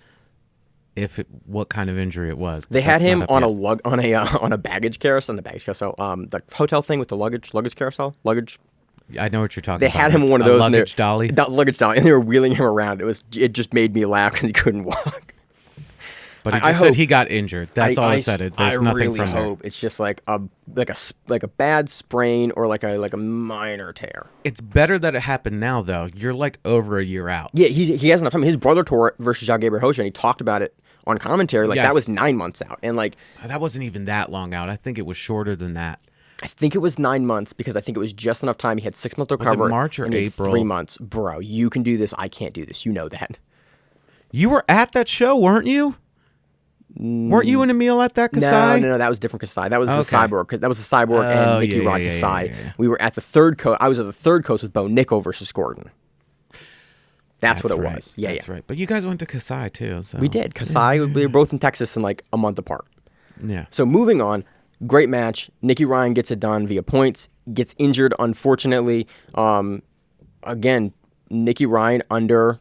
what kind of injury it was. They had him on a baggage carousel, the hotel thing with the luggage carousel, luggage. I know what you're talking about. They had him on one of those luggage dolly. Luggage dolly, and they were wheeling him around. It just made me laugh because he couldn't walk. But he just said he got injured. That's all I said. There's nothing really from there. hope it's just like a bad sprain or like a minor tear. It's better that it happened now, though. You're like over a year out. Yeah, he has enough time. His brother tore it versus Jacques Gabriel and he talked about it on commentary. Like, that was 9 months out, and like that wasn't even that long out. I think it was shorter than that. I think it was 9 months, because I think it was just enough time. He had 6 months to recover. Was it March or April? 3 months, bro. You can do this. I can't do this. You know that. You were at that show, weren't you? Weren't you and Emil at that Kasai? No, that was different Kasai. That was the Cyborg. That was the Cyborg and Nicky Ryan Kasai. Yeah. We were at the third coast. I was at the third coast with Bo Nico versus Gordon. That's what it was. Yeah, that's right. But you guys went to Kasai too. So. We did. Kasai. We were both in Texas and like a month apart. Yeah. So moving on, great match. Nicky Ryan gets it done via points. Gets injured, unfortunately. Again, Nicky Ryan under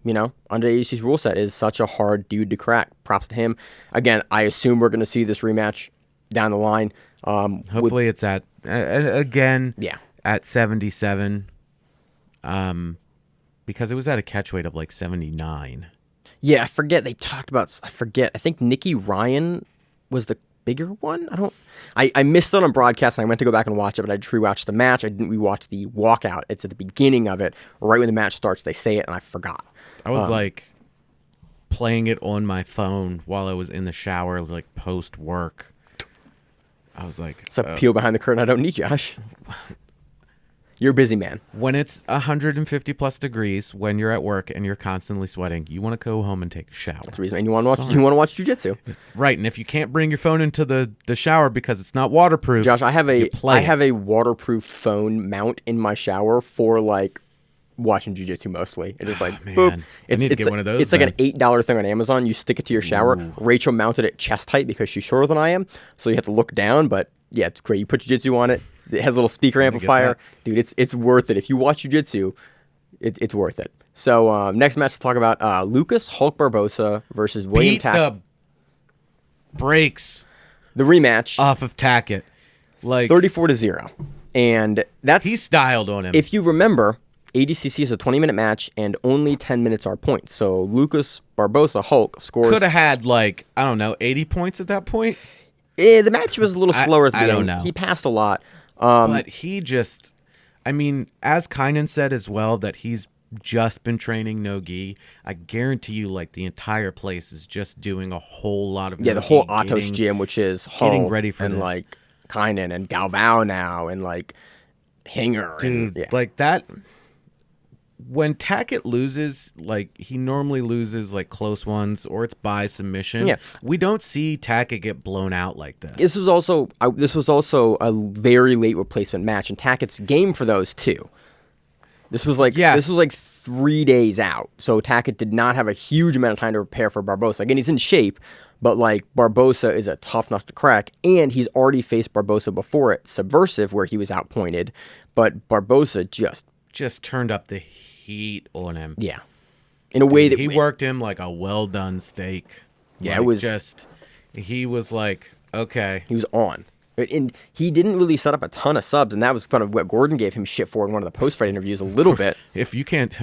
ADC's rule set is such a hard dude to crack. Props to him. Again, I assume we're going to see this rematch down the line. Hopefully it's at, at 77. Because it was at a catch weight of like 79. Yeah, I forget. I think Nicky Ryan was the bigger one. I missed it on broadcast, and I went to go back and watch it, but I just rewatched the match. I didn't rewatch the walkout. It's at the beginning of it, right when the match starts. They say it, and I forgot. I was like playing it on my phone while I was in the shower, like post work. I was like, it's a peel behind the curtain I don't need, Josh. You're a busy man. When it's 150 plus degrees, when you're at work and you're constantly sweating, you want to go home and take a shower. That's the reason. And you want to watch jiu-jitsu. Right. And if you can't bring your phone into the shower because it's not waterproof, Josh, I have a waterproof phone mount in my shower for like watching jiu-jitsu mostly. It's just like, man. boop. I need to get one of those It's like then. an $8 thing on Amazon. You stick it to your shower. Rachel mounted it chest height because she's shorter than I am, so you have to look down. But yeah, it's great. You put jiu-jitsu on it. It has a little speaker amplifier. Dude, it's worth it. If you watch jiu-jitsu, it's worth it. So next match to talk about, Lucas Hulk Barbosa versus William Beat Tackett. the brakes The rematch, off of Tackett. Like 34-0. And that's... he styled on him. If you remember, ADCC is a 20-minute match, and only 10 minutes are points. So Lucas Barbosa, Hulk, scores... Could have had, like, I don't know, 80 points at that point. The match was a little slower at the I beginning. don't know. He passed a lot. But he just... I mean, as Kaynan said as well, that he's just been training no-gi. I guarantee you, like, the entire place is just doing a whole lot of Yeah, the no-gi, whole Atos gym, which is getting Hulk ready for and, this. like, Kaynan and Galvao now, and, like, Hinger. Dude, and, yeah. like that... When Tackett loses, like, he normally loses, like, close ones, or it's by submission. Yeah. We don't see Tackett get blown out like this. This was also a very late replacement match, and Tackett's game for those too. This was like 3 days out, so Tackett did not have a huge amount of time to prepare for Barbosa. Again, he's in shape, but like Barbosa is a tough nut to crack, and he's already faced Barbosa before at Subversive, where he was outpointed, but Barbosa just turned up the heat on him. yeah, in a way that he worked him like a well done steak. Yeah, like, it was just he was like, okay. He was on. And he didn't really set up a ton of subs, and that was kind of what Gordon gave him shit for in one of the post-fight interviews a little bit. If you can't,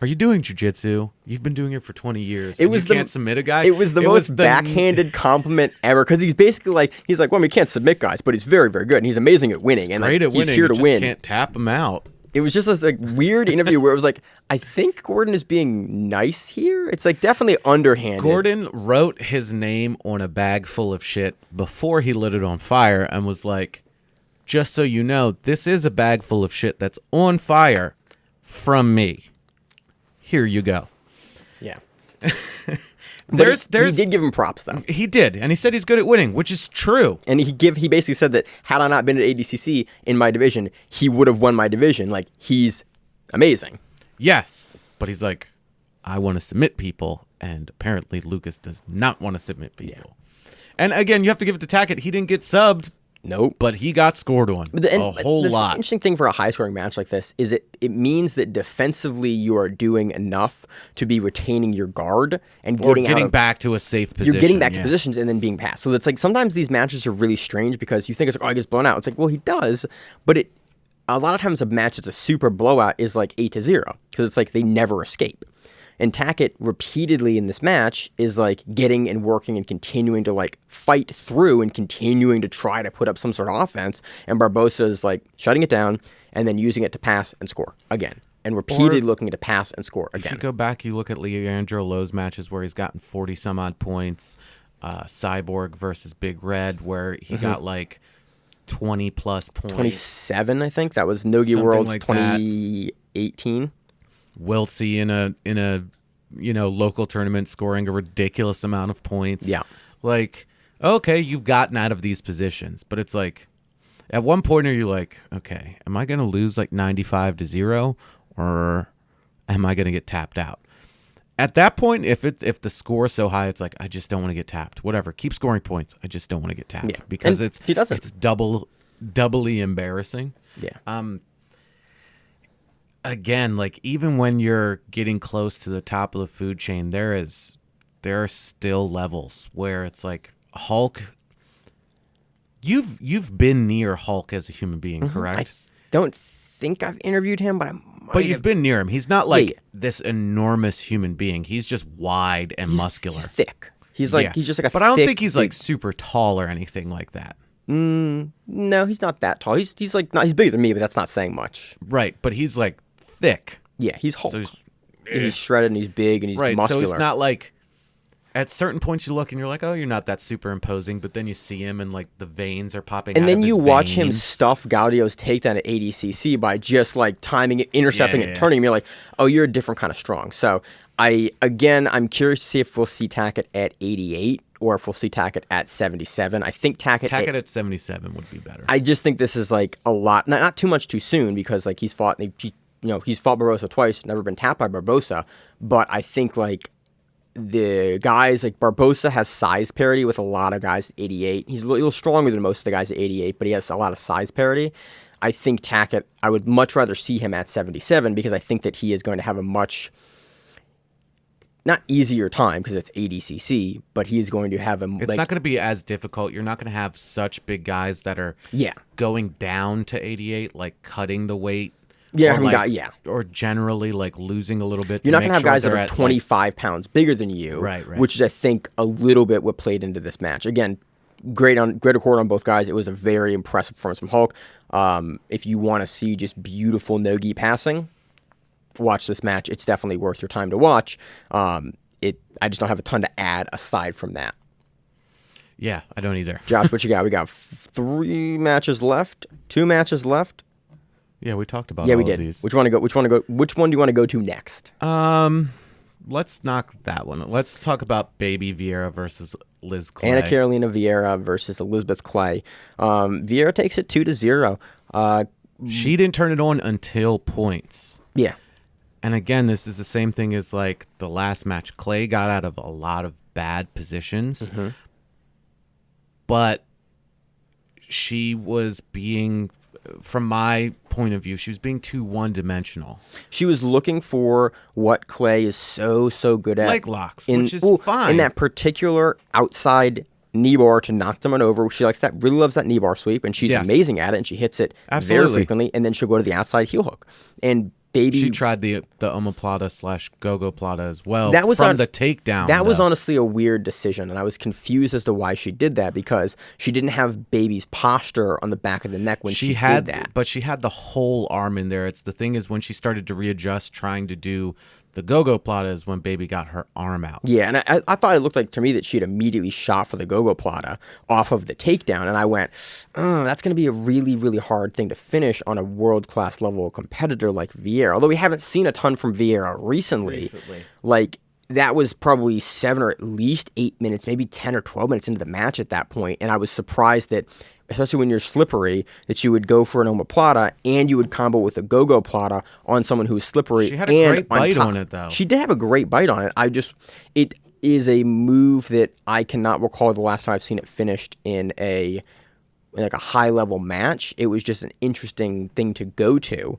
are you doing jiu-jitsu? You've been doing it for 20 years. It was you can't submit a guy? It was the most backhanded compliment ever, because he's basically like, well, we can't submit guys, but he's very, very good, and he's amazing at winning, and great like, at he's winning. here to you win. Just can't tap him out. It was just this like weird interview where it was like, I think Gordon is being nice here. It's like definitely underhanded. Gordon wrote his name on a bag full of shit before he lit it on fire and was like, just so you know, this is a bag full of shit that's on fire from me. Here you go. Yeah. There's he did give him props though. He did, and he said he's good at winning, which is true. And he basically said that had I not been at ADCC in my division, he would have won my division. Like, he's amazing. Yes, but he's like, I want to submit people, and apparently Lucas does not want to submit people. Yeah. And again, you have to give it to Tackett. He didn't get subbed. Nope. But he got scored on a whole lot. The interesting thing for a high-scoring match like this is it means that defensively you are doing enough to be retaining your guard and getting back to a safe position. You're getting back to positions and then being passed. So it's like sometimes these matches are really strange because you think it's like, oh, he gets blown out. It's like, well, he does, but a lot of times a match that's a super blowout is like 8-0 because it's like they never escape. And Tackett repeatedly in this match is like getting and working and continuing to like fight through and continuing to try to put up some sort of offense. And Barbosa is like shutting it down and then using it to pass and score again. And repeatedly looking to pass and score again. If you go back, you look at Leandro Lowe's matches where he's gotten 40 some odd points. Cyborg versus Big Red, where he got like 20 plus points. 27, I think. That was Nogi Worlds like 2018. Wiltsey in a local tournament scoring a ridiculous amount of points. Yeah. Like, okay, you've gotten out of these positions, but it's like at one point are you like, okay, am I going to lose like 95-0 or am I going to get tapped out? At that point, if the score is so high, it's like I just don't want to get tapped. Whatever, keep scoring points. I just don't want to get tapped because it's doubly embarrassing. Yeah. Again, like even when you're getting close to the top of the food chain, there are still levels where it's like Hulk. You've been near Hulk as a human being, correct? I don't think I've interviewed him, but you've been near him. He's not like this enormous human being. He's just wide and muscular. He's thick. He's just like a. But I don't think he's like super tall or anything like that. No, he's not that tall. He's he's bigger than me, but that's not saying much. Right, but he's like thick. Yeah, he's Hulk. So he's shredded and he's big and he's muscular. So it's not like at certain points you look and you're like, oh, you're not that super imposing, but then you see him and like the veins are popping out of his veins. And then you watch him stuff Gaudio's takedown at ADCC by just like timing it, intercepting it, turning him. You're like, oh, you're a different kind of strong. So I'm curious to see if we'll see Tackett at 88 or if we'll see Tackett at 77. I think Tackett at 77 would be better. I just think this is like a lot, not too much too soon because like he's fought, he he's fought Barbosa twice, never been tapped by Barbosa. But I think like the guys like Barbosa has size parity with a lot of guys at 88. He's a little stronger than most of the guys at 88, but he has a lot of size parity. I think Tackett, I would much rather see him at 77 because I think that he is going to have a much, not easier time because it's ADCC, but he is going to have a... It's not going to be as difficult. You're not going to have such big guys that are going down to 88, like cutting the weight. Yeah, or generally like losing a little bit. You're not going to have guys that are 25 pounds bigger than you, right. Which is, I think, a little bit what played into this match. Again, great accord on both guys. It was a very impressive performance from Hulk. If you want to see just beautiful no-gi passing, watch this match. It's definitely worth your time to watch. I just don't have a ton to add aside from that. Yeah, I don't either. Josh, what you got? We got 3 matches left, 2 matches left. Yeah, we talked about we did. These. Which one do you want to go to next? Let's knock that one. Let's talk about Baby Vieira versus Liz Clay. Ana Carolina Vieira versus Elisabeth Clay. Vieira takes it 2-0. She didn't turn it on until points. Yeah. And again, this is the same thing as like the last match. Clay got out of a lot of bad positions, but she was being, from my point of view, she was being too one-dimensional. She was looking for what Clay is so good at. Leg locks, which is fine. In that particular outside knee bar to knock someone over. She really loves that knee bar sweep, and she's amazing at it, and she hits it very frequently, and then she'll go to the outside heel hook. And Baby... She tried the omoplata / go-go plata as well that was from the takedown. That was honestly a weird decision, and I was confused as to why she did that because she didn't have Baby's posture on the back of the neck when she did that. But she had the whole arm in there. It's the thing is when she started to readjust trying to do the go-go plata is when Baby got her arm out. Yeah, and I thought it looked like to me that she had immediately shot for the go-go plata off of the takedown, and I went, that's going to be a really, really hard thing to finish on a world-class level competitor like Vieira. Although we haven't seen a ton from Vieira recently. Like, that was probably 7 or at least 8 minutes, maybe 10 or 12 minutes into the match at that point, and I was surprised that, especially when you're slippery, that you would go for an omoplata and you would combo with a go-go plata on someone who's slippery. She had a great bite on it, though. She did have a great bite on it. It is a move that I cannot recall the last time I've seen it finished in a high-level match. It was just an interesting thing to go to.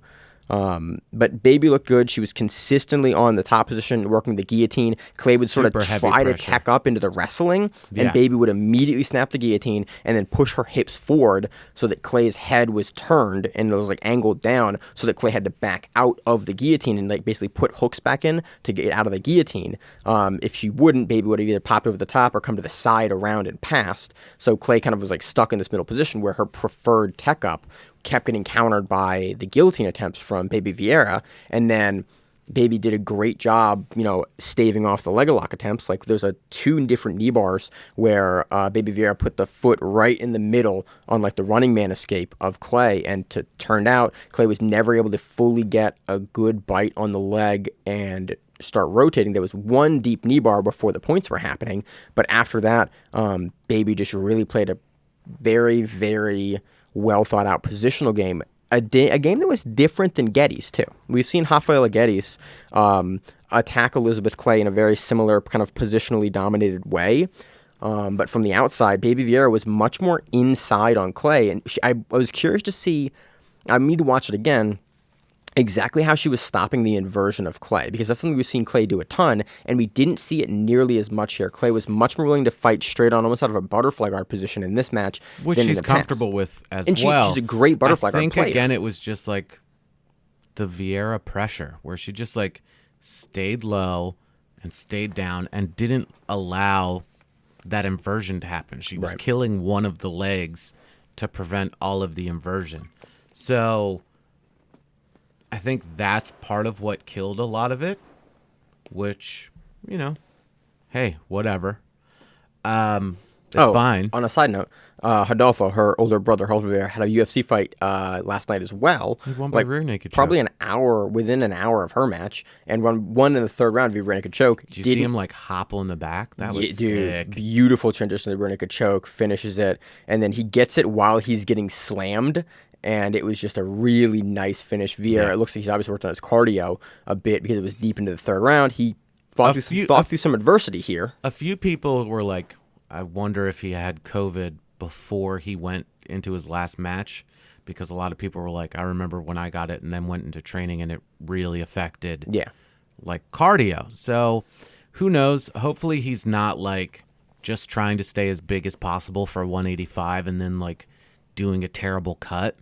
But Baby looked good. She was consistently on the top position, working the guillotine. Clay would sort of try to tack up into the wrestling, and Baby would immediately snap the guillotine and then push her hips forward so that Clay's head was turned and it was like angled down so that Clay had to back out of the guillotine and like basically put hooks back in to get out of the guillotine. If she wouldn't, Baby would have either popped over the top or come to the side around and passed. So Clay kind of was like stuck in this middle position where her preferred tech up kept getting countered by the guillotine attempts from Baby Vieira, and then Baby did a great job, staving off the leg lock attempts. Like there's 2 different knee bars where Baby Vieira put the foot right in the middle on like the running man escape of Clay, and turned out Clay was never able to fully get a good bite on the leg and start rotating. There was 1 deep knee bar before the points were happening, but after that, Baby just really played a very, very well thought out positional game. A game that was different than Geddes too. We've seen Rafaela Geddes attack Elisabeth Clay in a very similar kind of positionally dominated way. But from the outside, Baby Vieira was much more inside on Clay. And I was curious to see, I need to watch it again, exactly how she was stopping the inversion of Clay, because that's something we've seen Clay do a ton, and we didn't see it nearly as much here. Clay was much more willing to fight straight on, almost out of a butterfly guard position in this match, which she's comfortable with as and well. She's a great butterfly guard player. I think again it was just like the Vieira pressure, where she just like stayed low and stayed down and didn't allow that inversion to happen. She was killing one of the legs to prevent all of the inversion. So I think that's part of what killed a lot of it, which, hey, whatever. It's fine. On a side note, Rodolfo, her older brother, had a UFC fight last night as well. He won by rear naked choke. Probably within an hour of her match, and won in the 3rd round via rear naked choke. Did you see him like hopple in the back? That was sick. Beautiful transition to the rear naked choke, finishes it, and then he gets it while he's getting slammed. and it was just a really nice finish. Vieira, it looks like he's obviously worked on his cardio a bit because it was deep into the third round. He fought through some adversity here. A few people were like, I wonder if he had COVID before he went into his last match, because a lot of people were like, I remember when I got it and then went into training and it really affected like cardio. So who knows? Hopefully he's not like just trying to stay as big as possible for 185 and then like doing a terrible cut.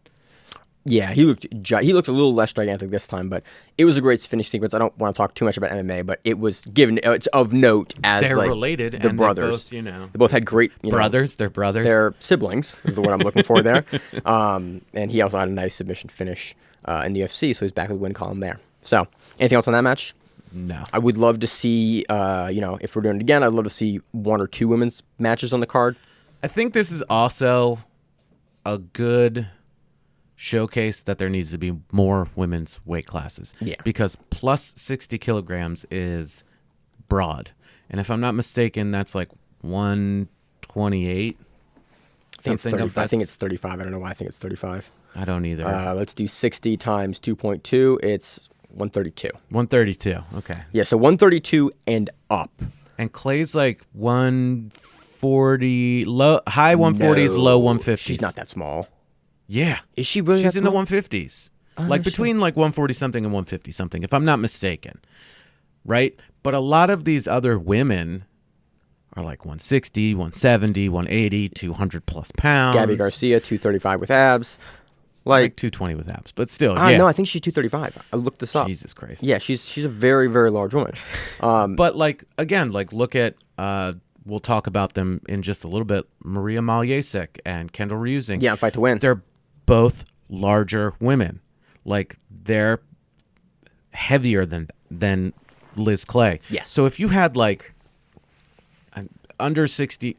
Yeah, he looked a little less gigantic this time, but it was a great finish sequence. I don't want to talk too much about MMA, but it was it's of note as they're like related. The and brothers, they both had great brothers. They're brothers. They're siblings is the word I'm looking for there. And he also had a nice submission finish in the UFC, so he's back with the win column there. So, anything else on that match? No. I would love to see, if we're doing it again, I'd love to see 1 or 2 women's matches on the card. I think this is also a good showcase that there needs to be more women's weight classes. Yeah. Because plus 60 kilograms is broad. And if I'm not mistaken, that's like 128. I think it's 35. I don't know why I think it's 35. I don't either. Let's do 60 times 2.2. It's 132. 132. Okay. Yeah, so 132 and up. And Clay's like 140, high 140s, low 150s. She's not that small. Yeah. Is she really She's that in the small? 150s. Oh, like no between like 140 something and 150 something, if I'm not mistaken. Right? But a lot of these other women are like 160, 170, 180, 200 plus pounds. Gabby Garcia, 235 with abs. Like 220 with abs, but still, No, I think she's 235. I looked this up. Jesus Christ. Yeah, she's a very, very large woman. But like again, like look at we'll talk about them in just a little bit. Maria Maljacek and Kendall Reusing. Yeah, Fight to Win. They're both larger women. Like they're heavier than Liz Clay. Yes. So if you had like under 60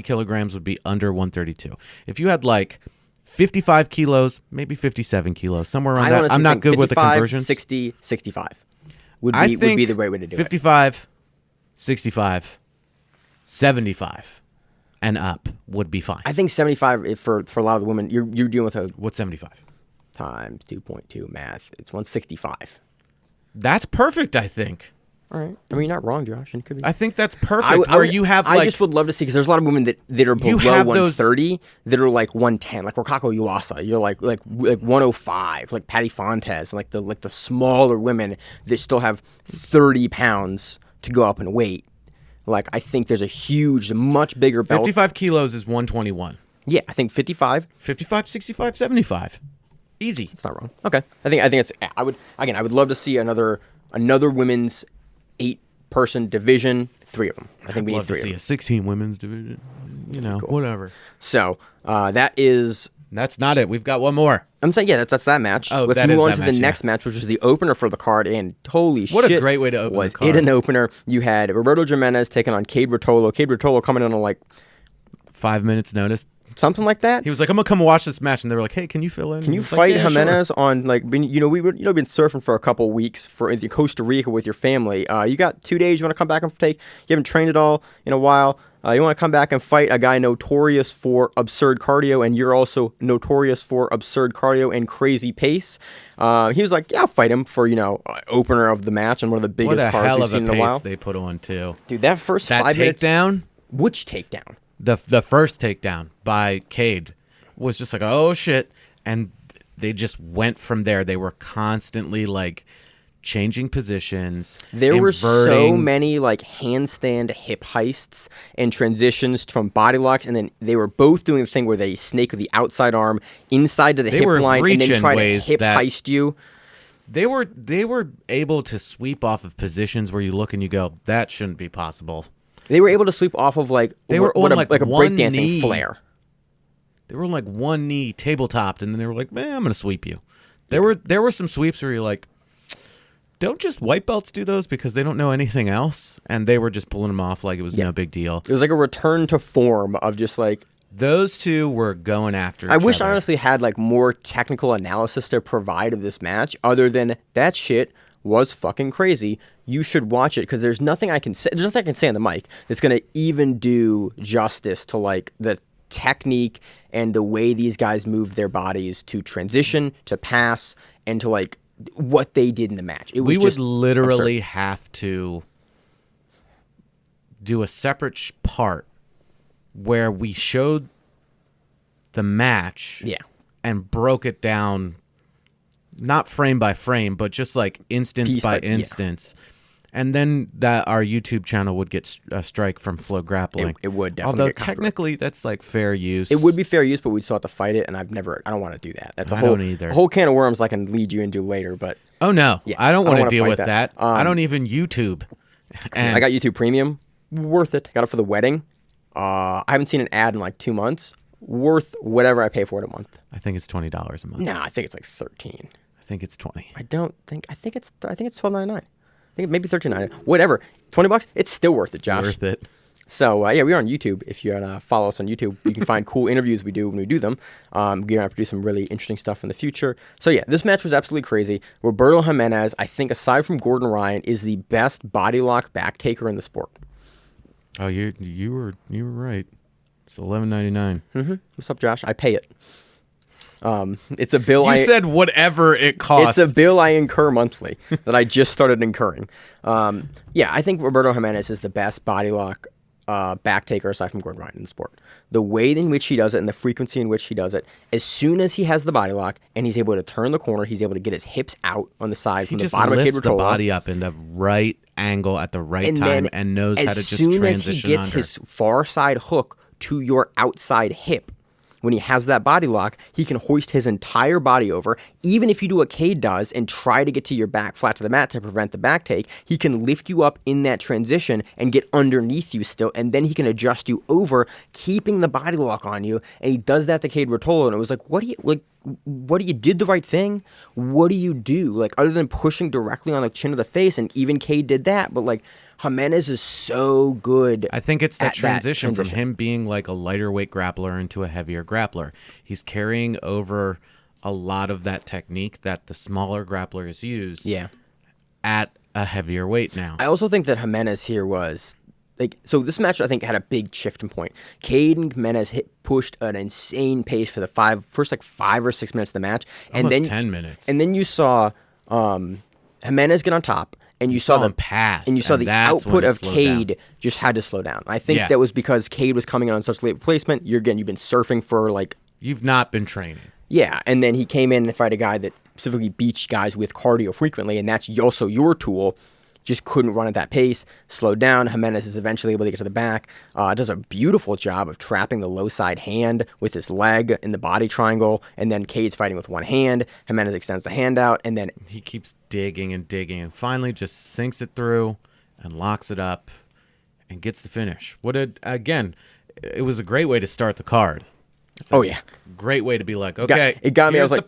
kilograms would be under 132. If you had like 55 kilos, maybe 57 kilos, somewhere around that. I'm not good with the conversions. 60, 65 would be the right way to do 55, 65, 75, and up would be fine. I think 75 for a lot of the women. You're dealing with What's 75? Times 2.2 math. It's 165. That's perfect, I think. All right. I mean, you're not wrong, Josh. It could be. I think that's perfect. I just would love to see, because there's a lot of women that are below 130 that are like 110, like Rokako Yuasa. You're like 105, like Patty Fontes, like the smaller women that still have 30 pounds to go up in weight. Like, I think there's a much bigger belt. 55 kilos is 121. Yeah, I think 55. 55, 65, 75. Easy. It's not wrong. Okay. I think it's. I would love to see another women's 8-person division, 3 of them. I think we need 3 love to see a 16 women's division. Cool. Whatever. So that's not it. We've got one more. I'm saying, yeah, that's that match. Oh, let's move on to the next match, which was the opener for the card. And holy shit, what a great way to open the card. Was it an opener? You had Roberto Jimenez taking on Kade Ruotolo. Kade Ruotolo coming in on like 5 minutes notice. Something like that. He was like, I'm going to come watch this match. And they were like, hey, can you fill in? Can you fight Jimenez on, like, we've been surfing for a couple weeks in Costa Rica with your family. You got 2 days. You want to come back and you haven't trained at all in a while. You want to come back and fight a guy notorious for absurd cardio, and you're also notorious for absurd cardio and crazy pace. He was like, yeah, I'll fight him for, opener of the match and one of the biggest cards we've seen in a while. They put on, too. Dude, that first 5 minutes. Takedown? Which takedown? The first takedown by Kade was just like, oh, shit. And they just went from there. They were constantly, like, changing positions. There were so many, like, handstand hip heists and transitions from body locks. And then they were both doing the thing where they snake with the outside arm inside to the hip line and then try to hip heist you. They were able to sweep off of positions where you look and you go, that shouldn't be possible. They were able to sweep off of like a breakdancing flare. They were on like one knee, tabletopped, and then they were like, "Man, I'm gonna sweep you." There were some sweeps where you're like, "Don't just white belts do those because they don't know anything else?" And they were just pulling them off like it was no big deal. It was like a return to form of just like those two were going after. I wish I honestly had like more technical analysis to provide of this match, other than that shit was fucking crazy. You should watch it because there's nothing I can say. There's nothing I can say on the mic that's gonna even do justice to like the technique and the way these guys moved their bodies to transition, to pass, and to like what they did in the match. It was we would literally have to do a separate part where we showed the match and broke it down, not frame by frame, but just like instance by instance. And then that our YouTube channel would get a strike from Flow Grappling. It would definitely. Although technically that's like fair use. It would be fair use, but we'd still have to fight it, and I don't want to do that. That's a whole can of worms I can lead you into later. But oh no, I don't want to deal with that. I don't even YouTube. And I got YouTube Premium. Worth it. Got it for the wedding. I haven't seen an ad in like 2 months. Worth whatever I pay for it a month. I think it's $20 a month. No, I think it's like 13. I think it's 20. I think it's $12.99. I think maybe $13.99. Whatever. $20. It's still worth it, Josh. Worth it. So we are on YouTube. If you want to follow us on YouTube, you can find cool interviews we do when we do them. We're gonna produce some really interesting stuff in the future. So yeah, this match was absolutely crazy. Roberto Jimenez, I think, aside from Gordon Ryan, is the best body lock back taker in the sport. Oh, you were right. It's $11.99. Mm-hmm. What's up, Josh? I pay it. It's a bill. You said whatever it costs. It's a bill I incur monthly that I just started incurring. Yeah, I think Roberto Jimenez is the best body lock back taker aside from Gordon Ryan in the sport. The way in which he does it and the frequency in which he does it, as soon as he has the body lock and he's able to turn the corner, he's able to get his hips out on the side from the bottom of Kade Ruotolo. He just lifts the body up in the right angle at the right time and knows how to just transition under. As soon as he gets his far side hook to your outside hip, when he has that body lock, he can hoist his entire body over. Even if you do what Kade does and try to get to your back flat to the mat to prevent the back take, he can lift you up in that transition and get underneath you still, and then he can adjust you over, keeping the body lock on you. And he does that to Kade Ruotolo, and it was like, what do you did the right thing? What do you do? Like, other than pushing directly on the chin of the face, and even Kade did that, but like, Jimenez is so good. I think it's that transition from him being like a lighter weight grappler into a heavier grappler. He's carrying over a lot of that technique that the smaller grapplers use at a heavier weight now. I also think that Jimenez here was like, so this match I think had a big shifting point. Kade and Jimenez pushed an insane pace for the first 5 or 6 minutes of the match. Almost 10 minutes. And then you saw Jimenez get on top. And you saw them pass, and you saw the output of Kade just had to slow down. I think that was because Kade was coming in on such late replacement. You've been surfing for like, you've not been training. Yeah, and then he came in and fight a guy that specifically beats guys with cardio frequently, and that's also your tool. Just couldn't run at that pace, slowed down. Jimenez is eventually able to get to the back. Does a beautiful job of trapping the low side hand with his leg in the body triangle, and then Kade's fighting with one hand. Jimenez extends the hand out, and then he keeps digging and digging, and finally just sinks it through and locks it up and gets the finish. Again, it was a great way to start the card. Great way to be like, okay, it got me. I was like,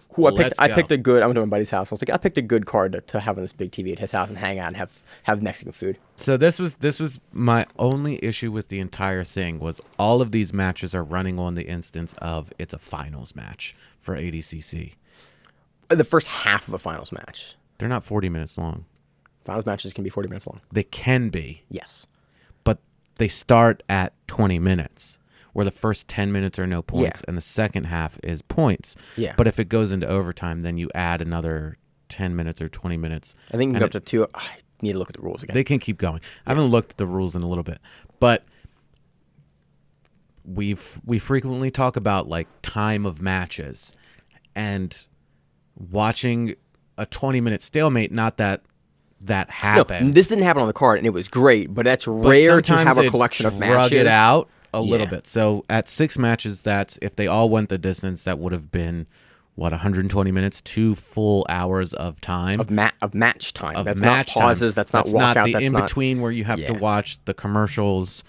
cool. I picked a good. I went to my buddy's house. I was like, I picked a good card to have on this big TV at his house and hang out and have Mexican food. So this was my only issue with the entire thing was all of these matches are running on the instance of it's a finals match for ADCC. The first half of a finals match. They're not 40 minutes long. Finals matches can be 40 minutes long. They can be. Yes. But they start at 20 minutes. Where the first 10 minutes are no points and the second half is points. Yeah. But if it goes into overtime, then you add another 10 minutes or 20 minutes. I think you can go up to 2. I need to look at the rules again. They can keep going. I haven't looked at the rules in a little bit. But we frequently talk about like time of matches and watching a 20-minute stalemate, not that happened. No, this didn't happen on the card, and it was great, but that's rare to have a collection of matches. Drug it out a little bit. So at 6 matches, that's if they all went the distance, that would have been 120 minutes, 2 full hours of time of match time. That's not pauses. That's not walkout. That's not the in between where you have to watch the commercials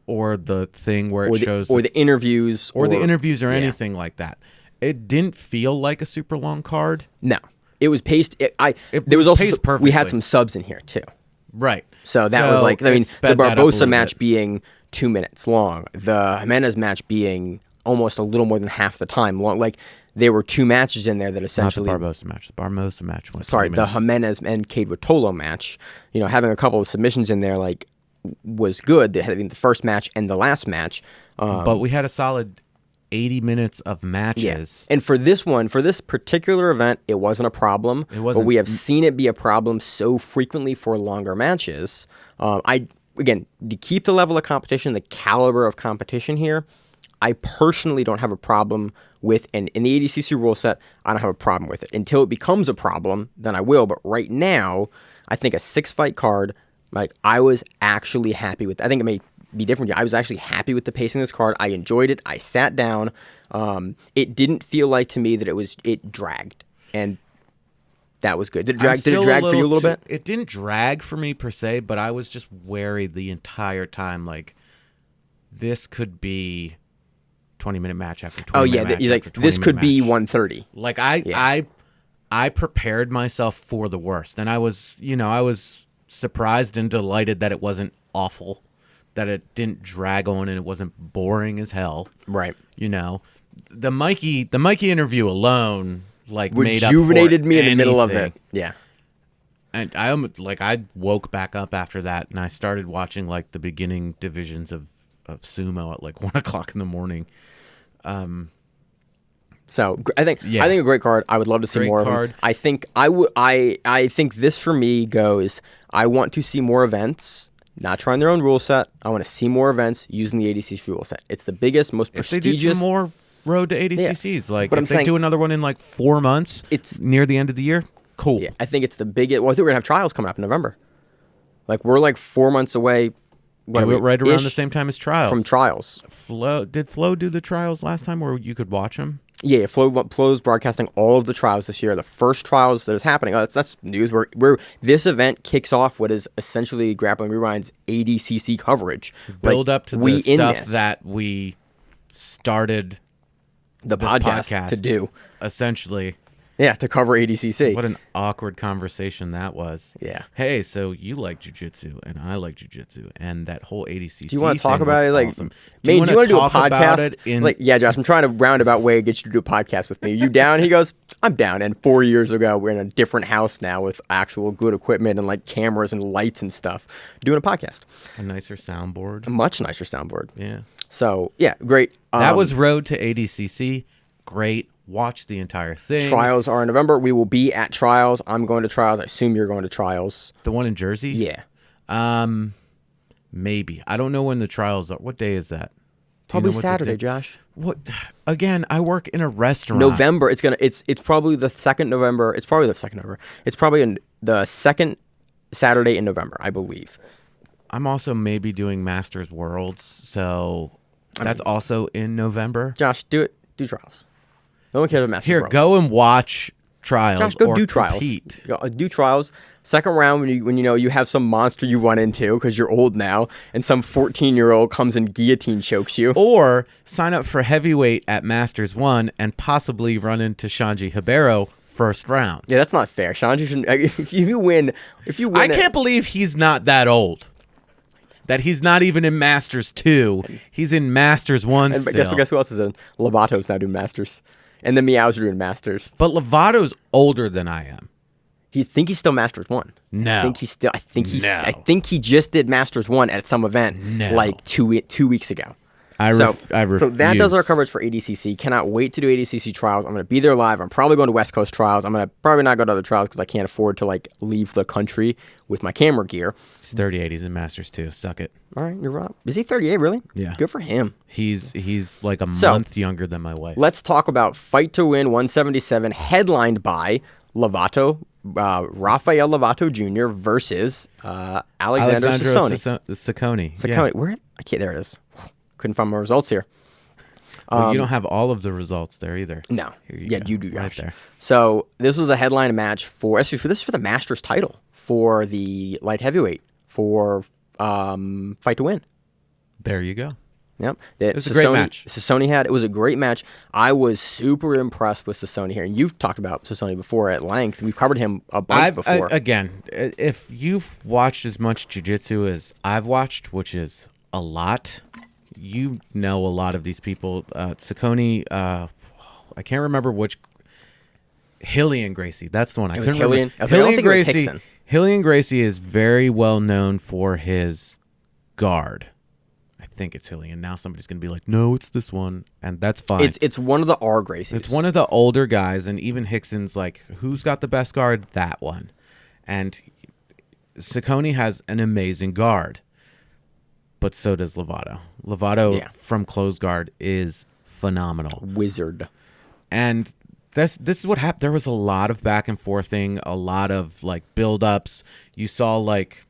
or the thing where it shows the interviews or anything like that. It didn't feel like a super long card. No, it was paced. There was also paced perfectly. We had some subs in here too. Right. So that was like, I mean, the Barbosa match being 2 minutes long, the Jimenez match being almost a little more than half the time long. Like, there were 2 matches in there that essentially... Not the Barbosa match. The Barbosa match went the Jimenez and Kade Ruotolo match. Having a couple of submissions in there, like, was good. They had the first match and the last match. But we had a solid 80 minutes of matches. And for this particular event, it wasn't a problem. It wasn't. But we have seen it be a problem so frequently for longer matches. Again, to keep the level of competition, the caliber of competition here, I personally don't have a problem with, and in the ADCC rule set, I don't have a problem with it. Until it becomes a problem, then I will. But right now, I think a 6-fight card, like, I was actually happy with. I think it may be different. I was actually happy with the pacing of this card. I enjoyed it. I sat down. It didn't feel like to me that it dragged, and that was good. Did it drag for you a little bit? It didn't drag for me per se, but I was just wary the entire time. Like, this could be 20-minute match after 20-minute match. Like, this could be 130. Like, I prepared myself for the worst, and I was surprised and delighted that it wasn't awful, that it didn't drag on and it wasn't boring as hell. Right. The Mikey interview alone, like, rejuvenated me in the middle of it. Yeah. And I woke back up after that, and I started watching, like, the beginning divisions of sumo at, like, 1 o'clock in the morning. So I think a great card. I would love to see more of them. I think I think this for me goes. I want to see more events. Not trying their own rule set. I want to see more events using the ADCC rule set. It's the biggest, most prestigious. If they do some more Road to ADCCs, like, but if they do another one in like 4 months, it's near the end of the year. Cool. Yeah, I think it's the biggest. Well, I think we're gonna have trials coming up in November. Like, we're like 4 months away. Do it right around the same time as trials. From trials. Did Flo do the trials last time where you could watch them? Yeah, Flo's broadcasting all of the trials this year. The first trials that is happening. Oh, that's news. Where this event kicks off what is essentially Grappling Rewind's ADCC coverage. Build up to the stuff that we started the podcast to do. Essentially. Yeah, to cover ADCC. What an awkward conversation that was. Yeah. Hey, so you like jiu-jitsu, and I like jiu-jitsu, and that whole ADCC. Do you want to talk about it? Like, awesome. Do you want to do a podcast? Yeah, Josh, I'm trying to roundabout way to get you to do a podcast with me. You down? He goes, I'm down. And 4 years ago, we're in a different house now with actual good equipment and like cameras and lights and stuff, doing a podcast. A nicer soundboard. A much nicer soundboard. Yeah. So, yeah, great. That was Road to ADCC. Great. Watch the entire thing. Trials are in November. We will be at trials. I'm going to trials. I assume you're going to trials. The one in Jersey? Yeah. Maybe. I don't know when the trials are. What day is that? Probably Saturday, Josh. What? Again, I work in a restaurant. November. It's probably the 2nd November. It's probably the 2nd November. It's probably the 2nd Saturday in November, I believe. I'm also maybe doing Masters Worlds, so that's also in November. Josh, do trials. No one cares about Masters Worlds. Go and watch trials. Josh, go or do trials. Compete. Do trials. Second round, when you have some monster you run into because you're old now, and some 14-year-old comes and guillotine chokes you. Or sign up for heavyweight at Masters 1 and possibly run into Sanji Ribeiro first round. Yeah, that's not fair. Sanji shouldn't. If you win, I can't believe he's not that old. That he's not even in Masters 2. He's in Masters 1 and still. Guess who else is in? Lovato's now doing Masters. And the Meows are doing Masters. But Lovato's older than I am. You think he's still Masters 1? No. I think he just did Masters 1 at some event like two weeks ago. I refuse. So that does our coverage for ADCC. Cannot wait to do ADCC trials. I'm going to be there live. I'm probably going to West Coast trials. I'm going to probably not go to other trials because I can't afford to like leave the country with my camera gear. He's 38. He's in Masters 2. Suck it. All right, you're right. Is he 38 really? Yeah. Good for him. He's like a month younger than my wife. Let's talk about Fight to Win 177, headlined by Rafael Lovato Jr. versus Alexander Ciccone. Yeah. Where? There it is. Couldn't find my results here. Well, you don't have all of the results there either. No. You do, right Josh. there. So this was the headline match for the Masters title for the light heavyweight for Fight to Win. There you go. Yep. It was a great match. It was a great match. I was super impressed with Ciccone here. And you've talked about Ciccone before at length. We've covered him a bunch before. Again, if you've watched as much jiu-jitsu as I've watched, which is a lot, you know a lot of these people. Ciccone, I can't remember which. Hillian Gracie. That's the one. I couldn't remember. I don't think it was Hickson. Hillian Gracie is very well known for his guard. I think it's Hilly. And now somebody's going to be like, no, it's this one. And that's fine. It's one of the R Gracies. It's one of the older guys. And even Hickson's like, who's got the best guard? That one. And Ciccone has an amazing guard. But so does Lovato. Lovato from closed guard is phenomenal. Wizard. And this is what happened. There was a lot of back and forthing, a lot of like build-ups. You saw like,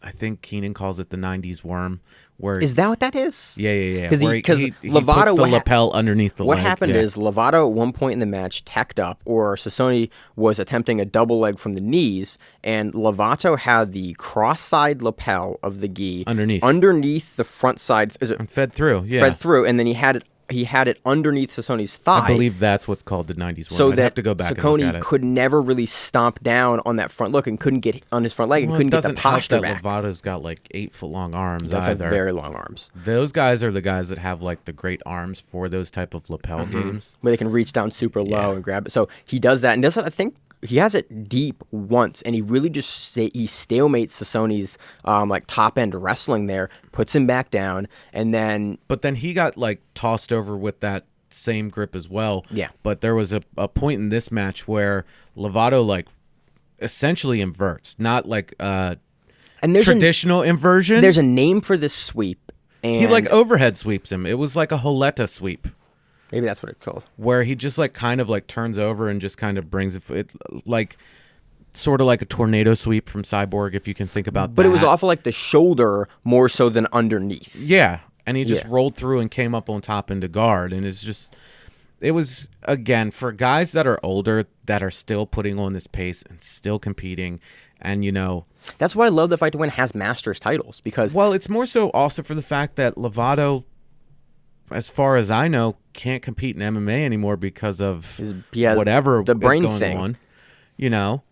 I think Kaynan calls it the 90s worm. Where is that what that is? Yeah. Because he Lovato puts the lapel underneath the leg. What happened is Lovato at one point in the match tacked up, or Ciccone was attempting a double leg from the knees, and Lovato had the cross-side lapel of the gi underneath the front side. And fed through, Fed through, and then he had it underneath Sassone's thigh. I believe that's what's called the 90s worm. So I'd have to go back and look at it. Ciccone could never really stomp down on that front look and couldn't get on his front leg and couldn't get the posture back. Lovato's got like 8-foot-long arms. That's very long arms. Those guys are the guys that have like the great arms for those type of lapel games. Where they can reach down super low and grab it. So he does that, and does it, I think, he has it deep once, and he really just he stalemates Sassone's like top end wrestling there, puts him back down, and then. But then he got like tossed over with that same grip as well. Yeah. But there was a point in this match where Lovato like essentially inverts, not like and there's traditional inversion. There's a name for this sweep, and he like overhead sweeps him. It was like a Holetta sweep. Maybe that's what it's called. Where he just like kind of like turns over and just kind of brings it like sort of like a tornado sweep from Cyborg, if you can think about that. But it was off of like the shoulder more so than underneath. Yeah. And he just rolled through and came up on top into guard. And it was, again, for guys that are older that are still putting on this pace and still competing. And, you know. That's why I love the Fight to Win has Masters titles because. Well, it's more so also for the fact that Lovato, as far as I know, can't compete in MMA anymore because of whatever the brain is going thing on, you know?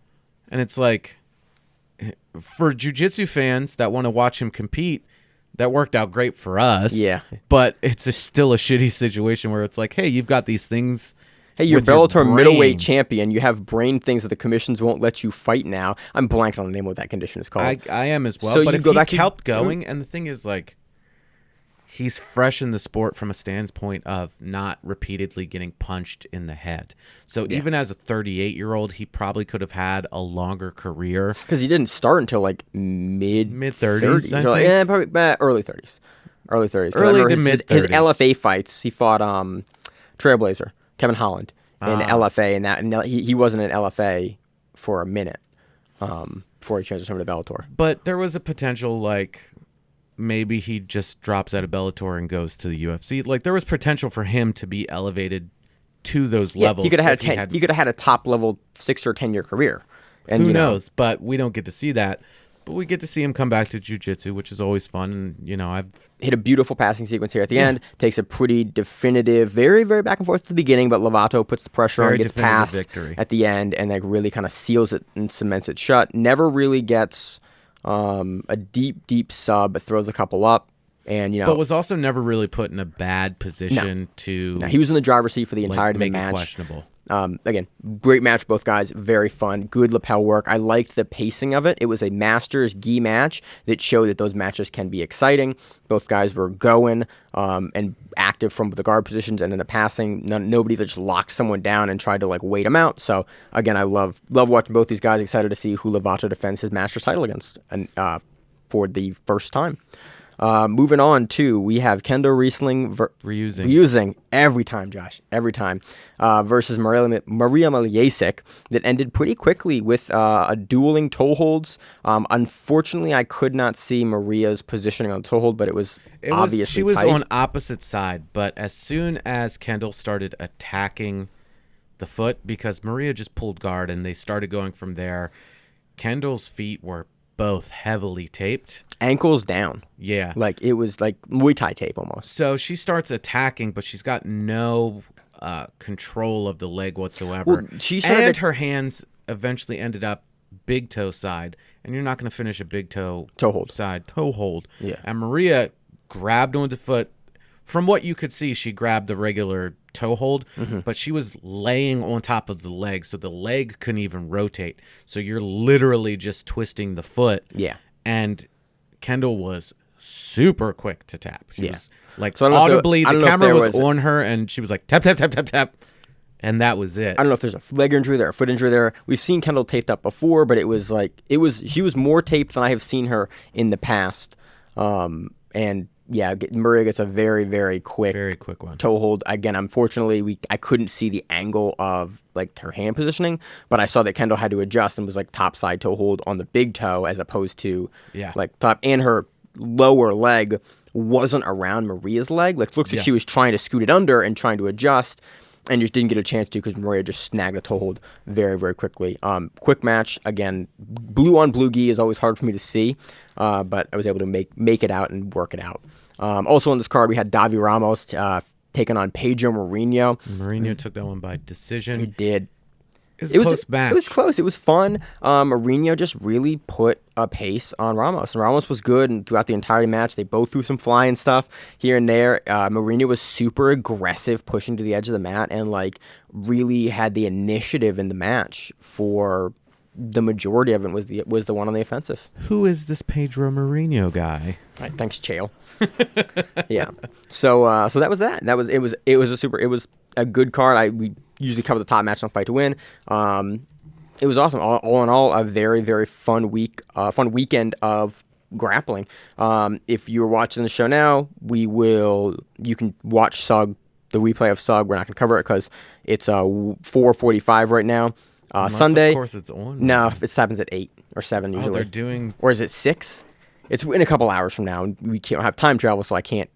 And it's like, for jiu-jitsu fans that want to watch him compete, that worked out great for us. Yeah. But it's still a shitty situation where it's like, hey, you've got these things. Hey, you're Bellator middleweight champion. You have brain things that the commissions won't let you fight now. I'm blanking on the name of what that condition is called. I am as well. So but you if go he back kept going, and the thing is, like, he's fresh in the sport from a standpoint of not repeatedly getting punched in the head. So even as a 38-year-old, he probably could have had a longer career. Because he didn't start until like mid-30s. Yeah, probably early 30s. Early 30s. Early to mid-30s. His LFA fights, he fought Trailblazer, Kevin Holland, in LFA, and he wasn't in LFA for a minute before he transitioned over to Bellator. But there was a potential, like, maybe he just drops out of Bellator and goes to the UFC. Like, there was potential for him to be elevated to those levels. He could have had a top level 6 or 10 year career. And who knows? But we don't get to see that. But we get to see him come back to jiu-jitsu, which is always fun. And, you know, I've hit a beautiful passing sequence here at the end. Takes a pretty definitive, very, very back and forth at the beginning, but Lovato puts the pressure on, gets past victory at the end, and like really kind of seals it and cements it shut. Never really gets a deep sub, but throws a couple up. And, you know, but was also never really put in a bad position to. No, he was in the driver's seat for the entirety of the match. Questionable. Again, great match, both guys, very fun, good lapel work. I liked the pacing of it. It was a Masters gi match that showed that those matches can be exciting. Both guys were going and active from the guard positions and in the passing. Nobody that just locked someone down and tried to like wait them out. So again, I love watching both these guys. Excited to see who Lovato defends his Masters title against and for the first time. Moving on to, we have Kendo Reusing every time, Josh, every time, versus Maria Maljasic that ended pretty quickly with a dueling toe holds. Unfortunately, I could not see Maria's positioning on the toe hold, but it was obviously she was tight. on opposite side, but as soon as Kendall started attacking the foot, because Maria just pulled guard and they started going from there, Kendall's feet were both heavily taped. Ankles down. Yeah. Like, it was like Muay Thai tape almost. So she starts attacking, but she's got no control of the leg whatsoever. Well, her hands eventually ended up big toe side, and you're not going to finish a big toe hold side toe hold. Yeah. And Maria grabbed onto the foot. From what you could see, she grabbed the regular toe hold, but she was laying on top of the leg, so the leg couldn't even rotate. So you're literally just twisting the foot. Yeah. And Kendall was super quick to tap. She was like So I don't know if audibly, I don't the know if camera there was on her, and she was like tap tap tap tap tap, and that was it. I don't know if there's a leg injury there, a foot injury there. We've seen Kendall taped up before, but it was she was more taped than I have seen her in the past. And yeah, Maria gets a very, very quick one. toe hold. Again, unfortunately, I couldn't see the angle of like her hand positioning, but I saw that Kendall had to adjust and was like top side toe hold on the big toe as opposed to like top, and her lower leg wasn't around Maria's leg. Like looks like she was trying to scoot it under and trying to adjust, and just didn't get a chance to because Maria just snagged a toe hold very, very quickly. Quick match. Again, blue on blue gi is always hard for me to see, but I was able to make it out and work it out. Also on this card, we had Davi Ramos taking on Pedro Mourinho. Mourinho took that one by decision. He did. It was a close match. It was close. It was fun. Mourinho just really put a pace on Ramos. And Ramos was good, and throughout the entire match, they both threw some flying stuff here and there. Mourinho was super aggressive, pushing to the edge of the mat, and like really had the initiative in the match for the majority of it. Was the one on the offensive. Who is this Pedro Mourinho guy? All right, thanks, Chael. Yeah. So that was that. It was a good card. We usually cover the top match on Fight to Win. It was awesome. All in all, a very, very fun weekend of grappling. If you're watching the show now, you can watch SUG, the replay of SUG. We're not going to cover it because it's 4:45 right now. Sunday. Of course, it's on. No, it happens at 8 or 7 usually. They're doing. Or is it 6? It's in a couple hours from now, and we can't have time travel, so I can't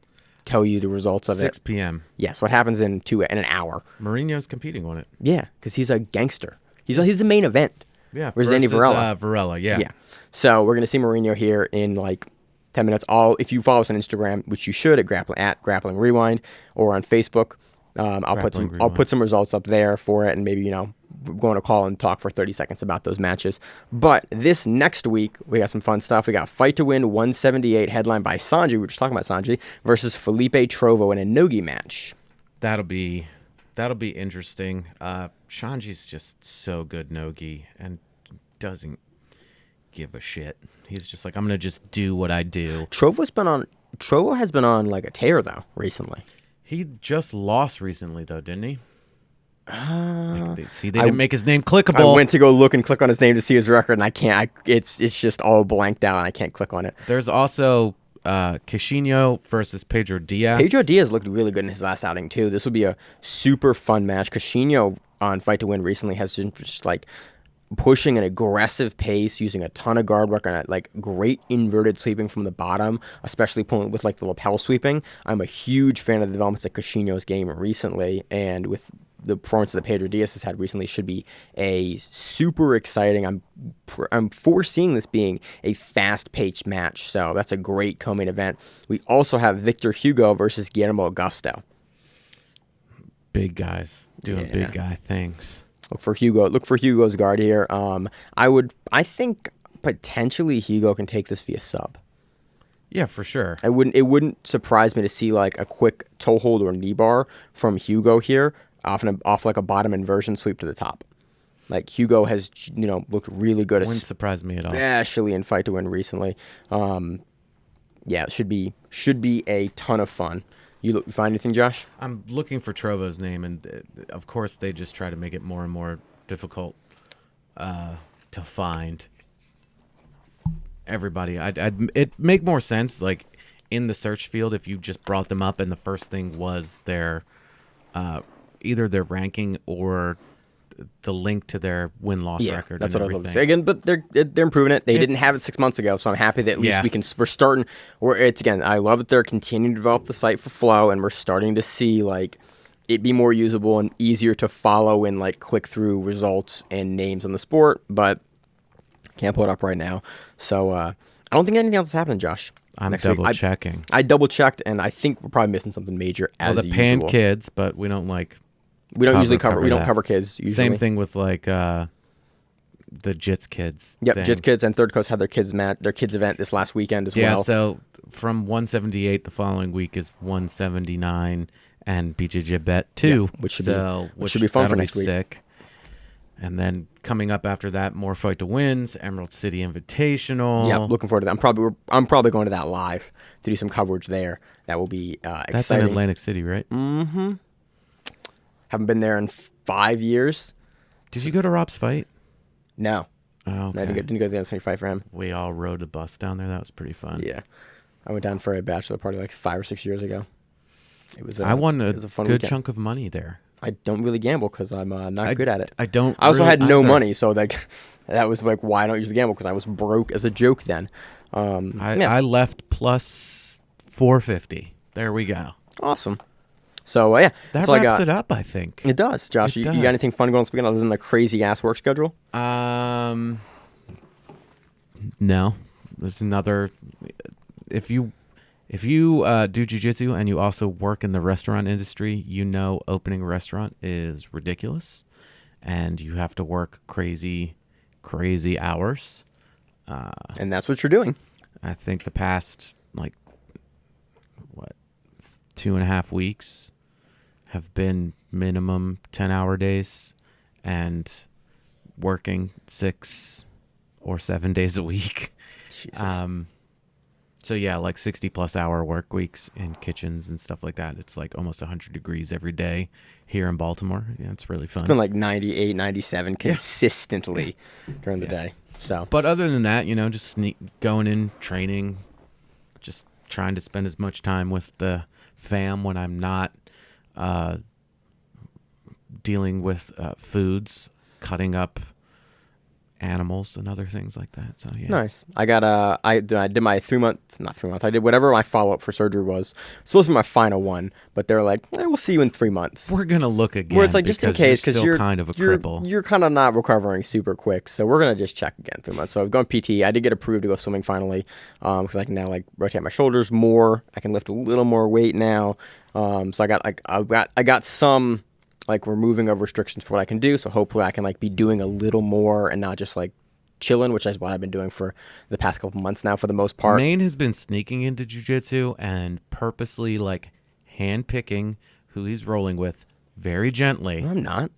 tell you the results of 6 it. p.m. Yes, what happens in an hour. Mourinho's competing on it. Yeah, because he's a gangster. He's the main event. Yeah, versus Andy Varela. Varela, yeah. Yeah. So we're gonna see Mourinho here in like 10 minutes. If you follow us on Instagram, which you should, at Grappling Rewind, or on Facebook, I'll put some results up there for it, and maybe we're going to call and talk for 30 seconds about those matches. But this next week, we got some fun stuff. We got Fight to Win 178, headlined by Sanji. We were just talking about Sanji versus Felipe Trovo in a no-gi match. That'll be interesting. Sanji's just so good no-gi and doesn't give a shit. He's just like, I'm gonna just do what I do. Trovo has been on like a tear though recently. He just lost recently though, didn't he? They didn't make his name clickable. I went to go look and click on his name to see his record, and I can't. It's just all blanked out, and I can't click on it. There's also Kaynan versus Pedro Diaz. Pedro Diaz looked really good in his last outing too. This will be a super fun match. Kaynan on Fight to Win recently has been just like pushing an aggressive pace, using a ton of guard work, and like great inverted sweeping from the bottom, especially pulling with like the lapel sweeping. I'm a huge fan of the developments of Kaynan's game recently, and with the performance that Pedro Diaz has had recently, should be a super exciting. I'm foreseeing this being a fast-paced match, so that's a great co-main event. We also have Victor Hugo versus Guillermo Augusto. Big guys doing big guy things. Look for Hugo's guard here. I think potentially Hugo can take this via sub. Yeah, for sure. It wouldn't surprise me to see like a quick toe hold or knee bar from Hugo here, off like a bottom inversion sweep to the top. Like Hugo has looked really good. Wouldn't surprise me at all. Especially in Fight to Win recently. It should be a ton of fun. You find anything, Josh? I'm looking for Trovo's name, and of course they just try to make it more and more difficult to find. Everybody, it'd make more sense like in the search field if you just brought them up and the first thing was their either their ranking or the link to their win-loss record. That's what I was going to say. Again, but they're improving it. They didn't have it 6 months ago, so I'm happy that at least we're starting. I love that they're continuing to develop the site for flow, and we're starting to see like it be more usable and easier to follow and like click through results and names on the sport. But can't pull it up right now. So I don't think anything else is happening, Josh. I'm double checking. I double checked, and I think we're probably missing something major as the Pan Kids, but we don't like. We don't usually cover. We don't cover kids. Usually. Same thing with like the Jits Kids. Yep, Jits Kids and Third Coast had their kids event this last weekend as well. Yeah, so from 178, the following week is 179 and BJJ Bet 2, which should be fun for next week. Sick. And then coming up after that, more Fight to Wins, Emerald City Invitational. Yeah, looking forward to that. I'm probably going to that live to do some coverage there. That will be exciting. That's in Atlantic City, right? Mm-hmm. Haven't been there in 5 years. Did you go to Rob's fight? No. Oh, okay. I didn't go to the Atlantic fight for him. We all rode the bus down there. That was pretty fun. Yeah. I went down for a bachelor party like 5 or 6 years ago. I won a fun good weekend. chunk of money there. I don't really gamble because I'm not good at it. I don't. I also really had no either. money, so like that was like why I don't usually gamble because I was broke as a joke then. I left plus 450. There we go. Awesome. So yeah, That so wraps it up, I think. It does, Josh. You got anything fun going on this weekend other than the crazy ass work schedule? No. There's another. If you do jiu-jitsu and you also work in the restaurant industry, you know opening a restaurant is ridiculous, and you have to work crazy hours. And that's what you're doing. I think the past 2.5 weeks have been minimum 10-hour days and working 6 or 7 days a week. Jesus. So yeah, like 60+ hour work weeks in kitchens and stuff like that. It's like almost 100 degrees every day here in Baltimore. Yeah, it's really fun. It's been like 98, 97 consistently during the day. So, but other than that, just going in, training, just trying to spend as much time with the fam when I'm not dealing with foods, cutting up animals and other things like that. So yeah. Nice. I got I did my 3 month, not 3 month. I did whatever my follow up for surgery was. Supposed to be my final one, but they're like, we'll see you in 3 months. We're gonna look again. Where it's like just in case because you're kind of a cripple. You're kind of not recovering super quick, so we're gonna just check again in 3 months. So I've gone PT. I did get approved to go swimming finally, because I can now rotate my shoulders more. I can lift a little more weight now. So I got some removing of restrictions for what I can do. So hopefully I can be doing a little more and not just chilling, which is what I've been doing for the past couple months now for the most part. Maine has been sneaking into jiu-jitsu and purposely hand-picking who he's rolling with very gently. No, I'm not.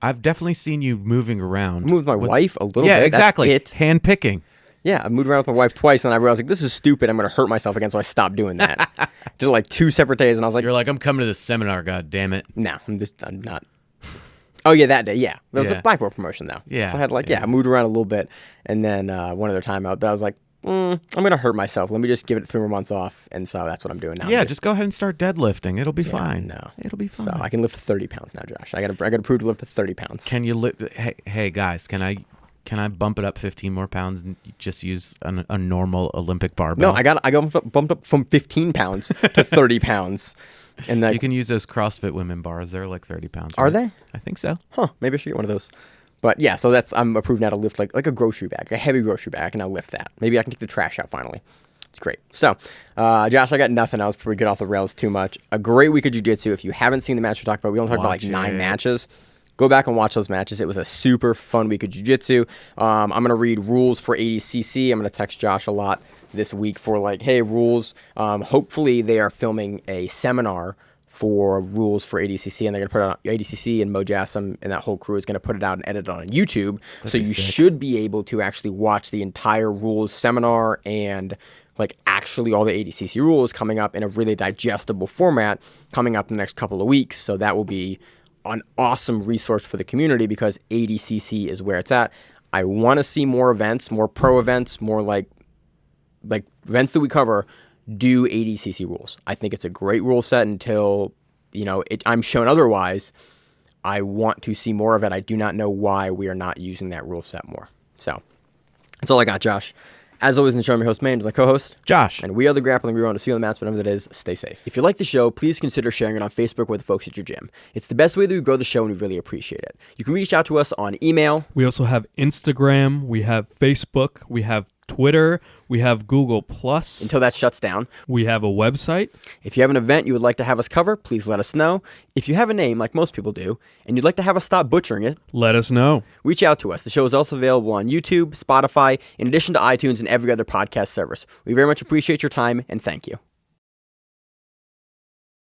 I've definitely seen you moving around. I moved my wife a little bit. Yeah, exactly. That's it. Hand-picking. Yeah, I moved around with my wife twice, and I realized this is stupid. I'm going to hurt myself again, so I stopped doing that. Did it 2 separate days, and I was like, "You're like, I'm coming to this seminar, god damn it." No, I'm not. Oh yeah, that day, yeah. That was a black belt promotion though. Yeah. So I had I moved around a little bit, and then one other time out, but I was like, I'm going to hurt myself. Let me just give it 3 more months off, and so that's what I'm doing now. Yeah, just go ahead and start deadlifting. It'll be fine. No, it'll be fine. So I can lift 30 pounds now, Josh. I got approved to lift 30 pounds. Can you lift? Hey guys, can I bump it up 15 more pounds and just use a normal Olympic barbell? No, I got bumped up from 15 pounds to 30 pounds. And you can use those CrossFit women bars. They're 30 pounds. Are they? I think so. Huh. Maybe I should get one of those. But yeah, so I'm approved now to lift like a grocery bag, a heavy grocery bag. I can now lift that. Maybe I can take the trash out finally. It's great. So, Josh, I got nothing else before we get off the rails too much. A great week of jiu-jitsu. If you haven't seen the match we talked about, we only talked about 9 matches. Go back and watch those matches. It was a super fun week of jiu-jitsu. I'm going to read rules for ADCC. I'm going to text Josh a lot this week for hey, rules. Hopefully they are filming a seminar for rules for ADCC, and they're going to put it on ADCC, and Mo Jassam and that whole crew is going to put it out and edit it on YouTube. So you should be able to actually watch the entire rules seminar and actually all the ADCC rules coming up in a really digestible format coming up in the next couple of weeks. So that will be an awesome resource for the community because ADCC is where it's at. I want to see more events, more pro events, more like events that we cover do ADCC rules. I think it's a great rule set until, I'm shown otherwise. I want to see more of it. I do not know why we are not using that rule set more. So that's all I got, Josh. As always, in the show, I'm your host, Maine, with my co-host, Josh. And we are the Grappling. We want to see you on the mats, whatever that is. Stay safe. If you like the show, please consider sharing it on Facebook with the folks at your gym. It's the best way that we grow the show, and we really appreciate it. You can reach out to us on email. We also have Instagram. We have Facebook. We have Twitter. We have Google+. Until that shuts down. We have a website. If you have an event you would like to have us cover, please let us know. If you have a name, like most people do, and you'd like to have us stop butchering it, let us know. Reach out to us. The show is also available on YouTube, Spotify, in addition to iTunes and every other podcast service. We very much appreciate your time, and thank you.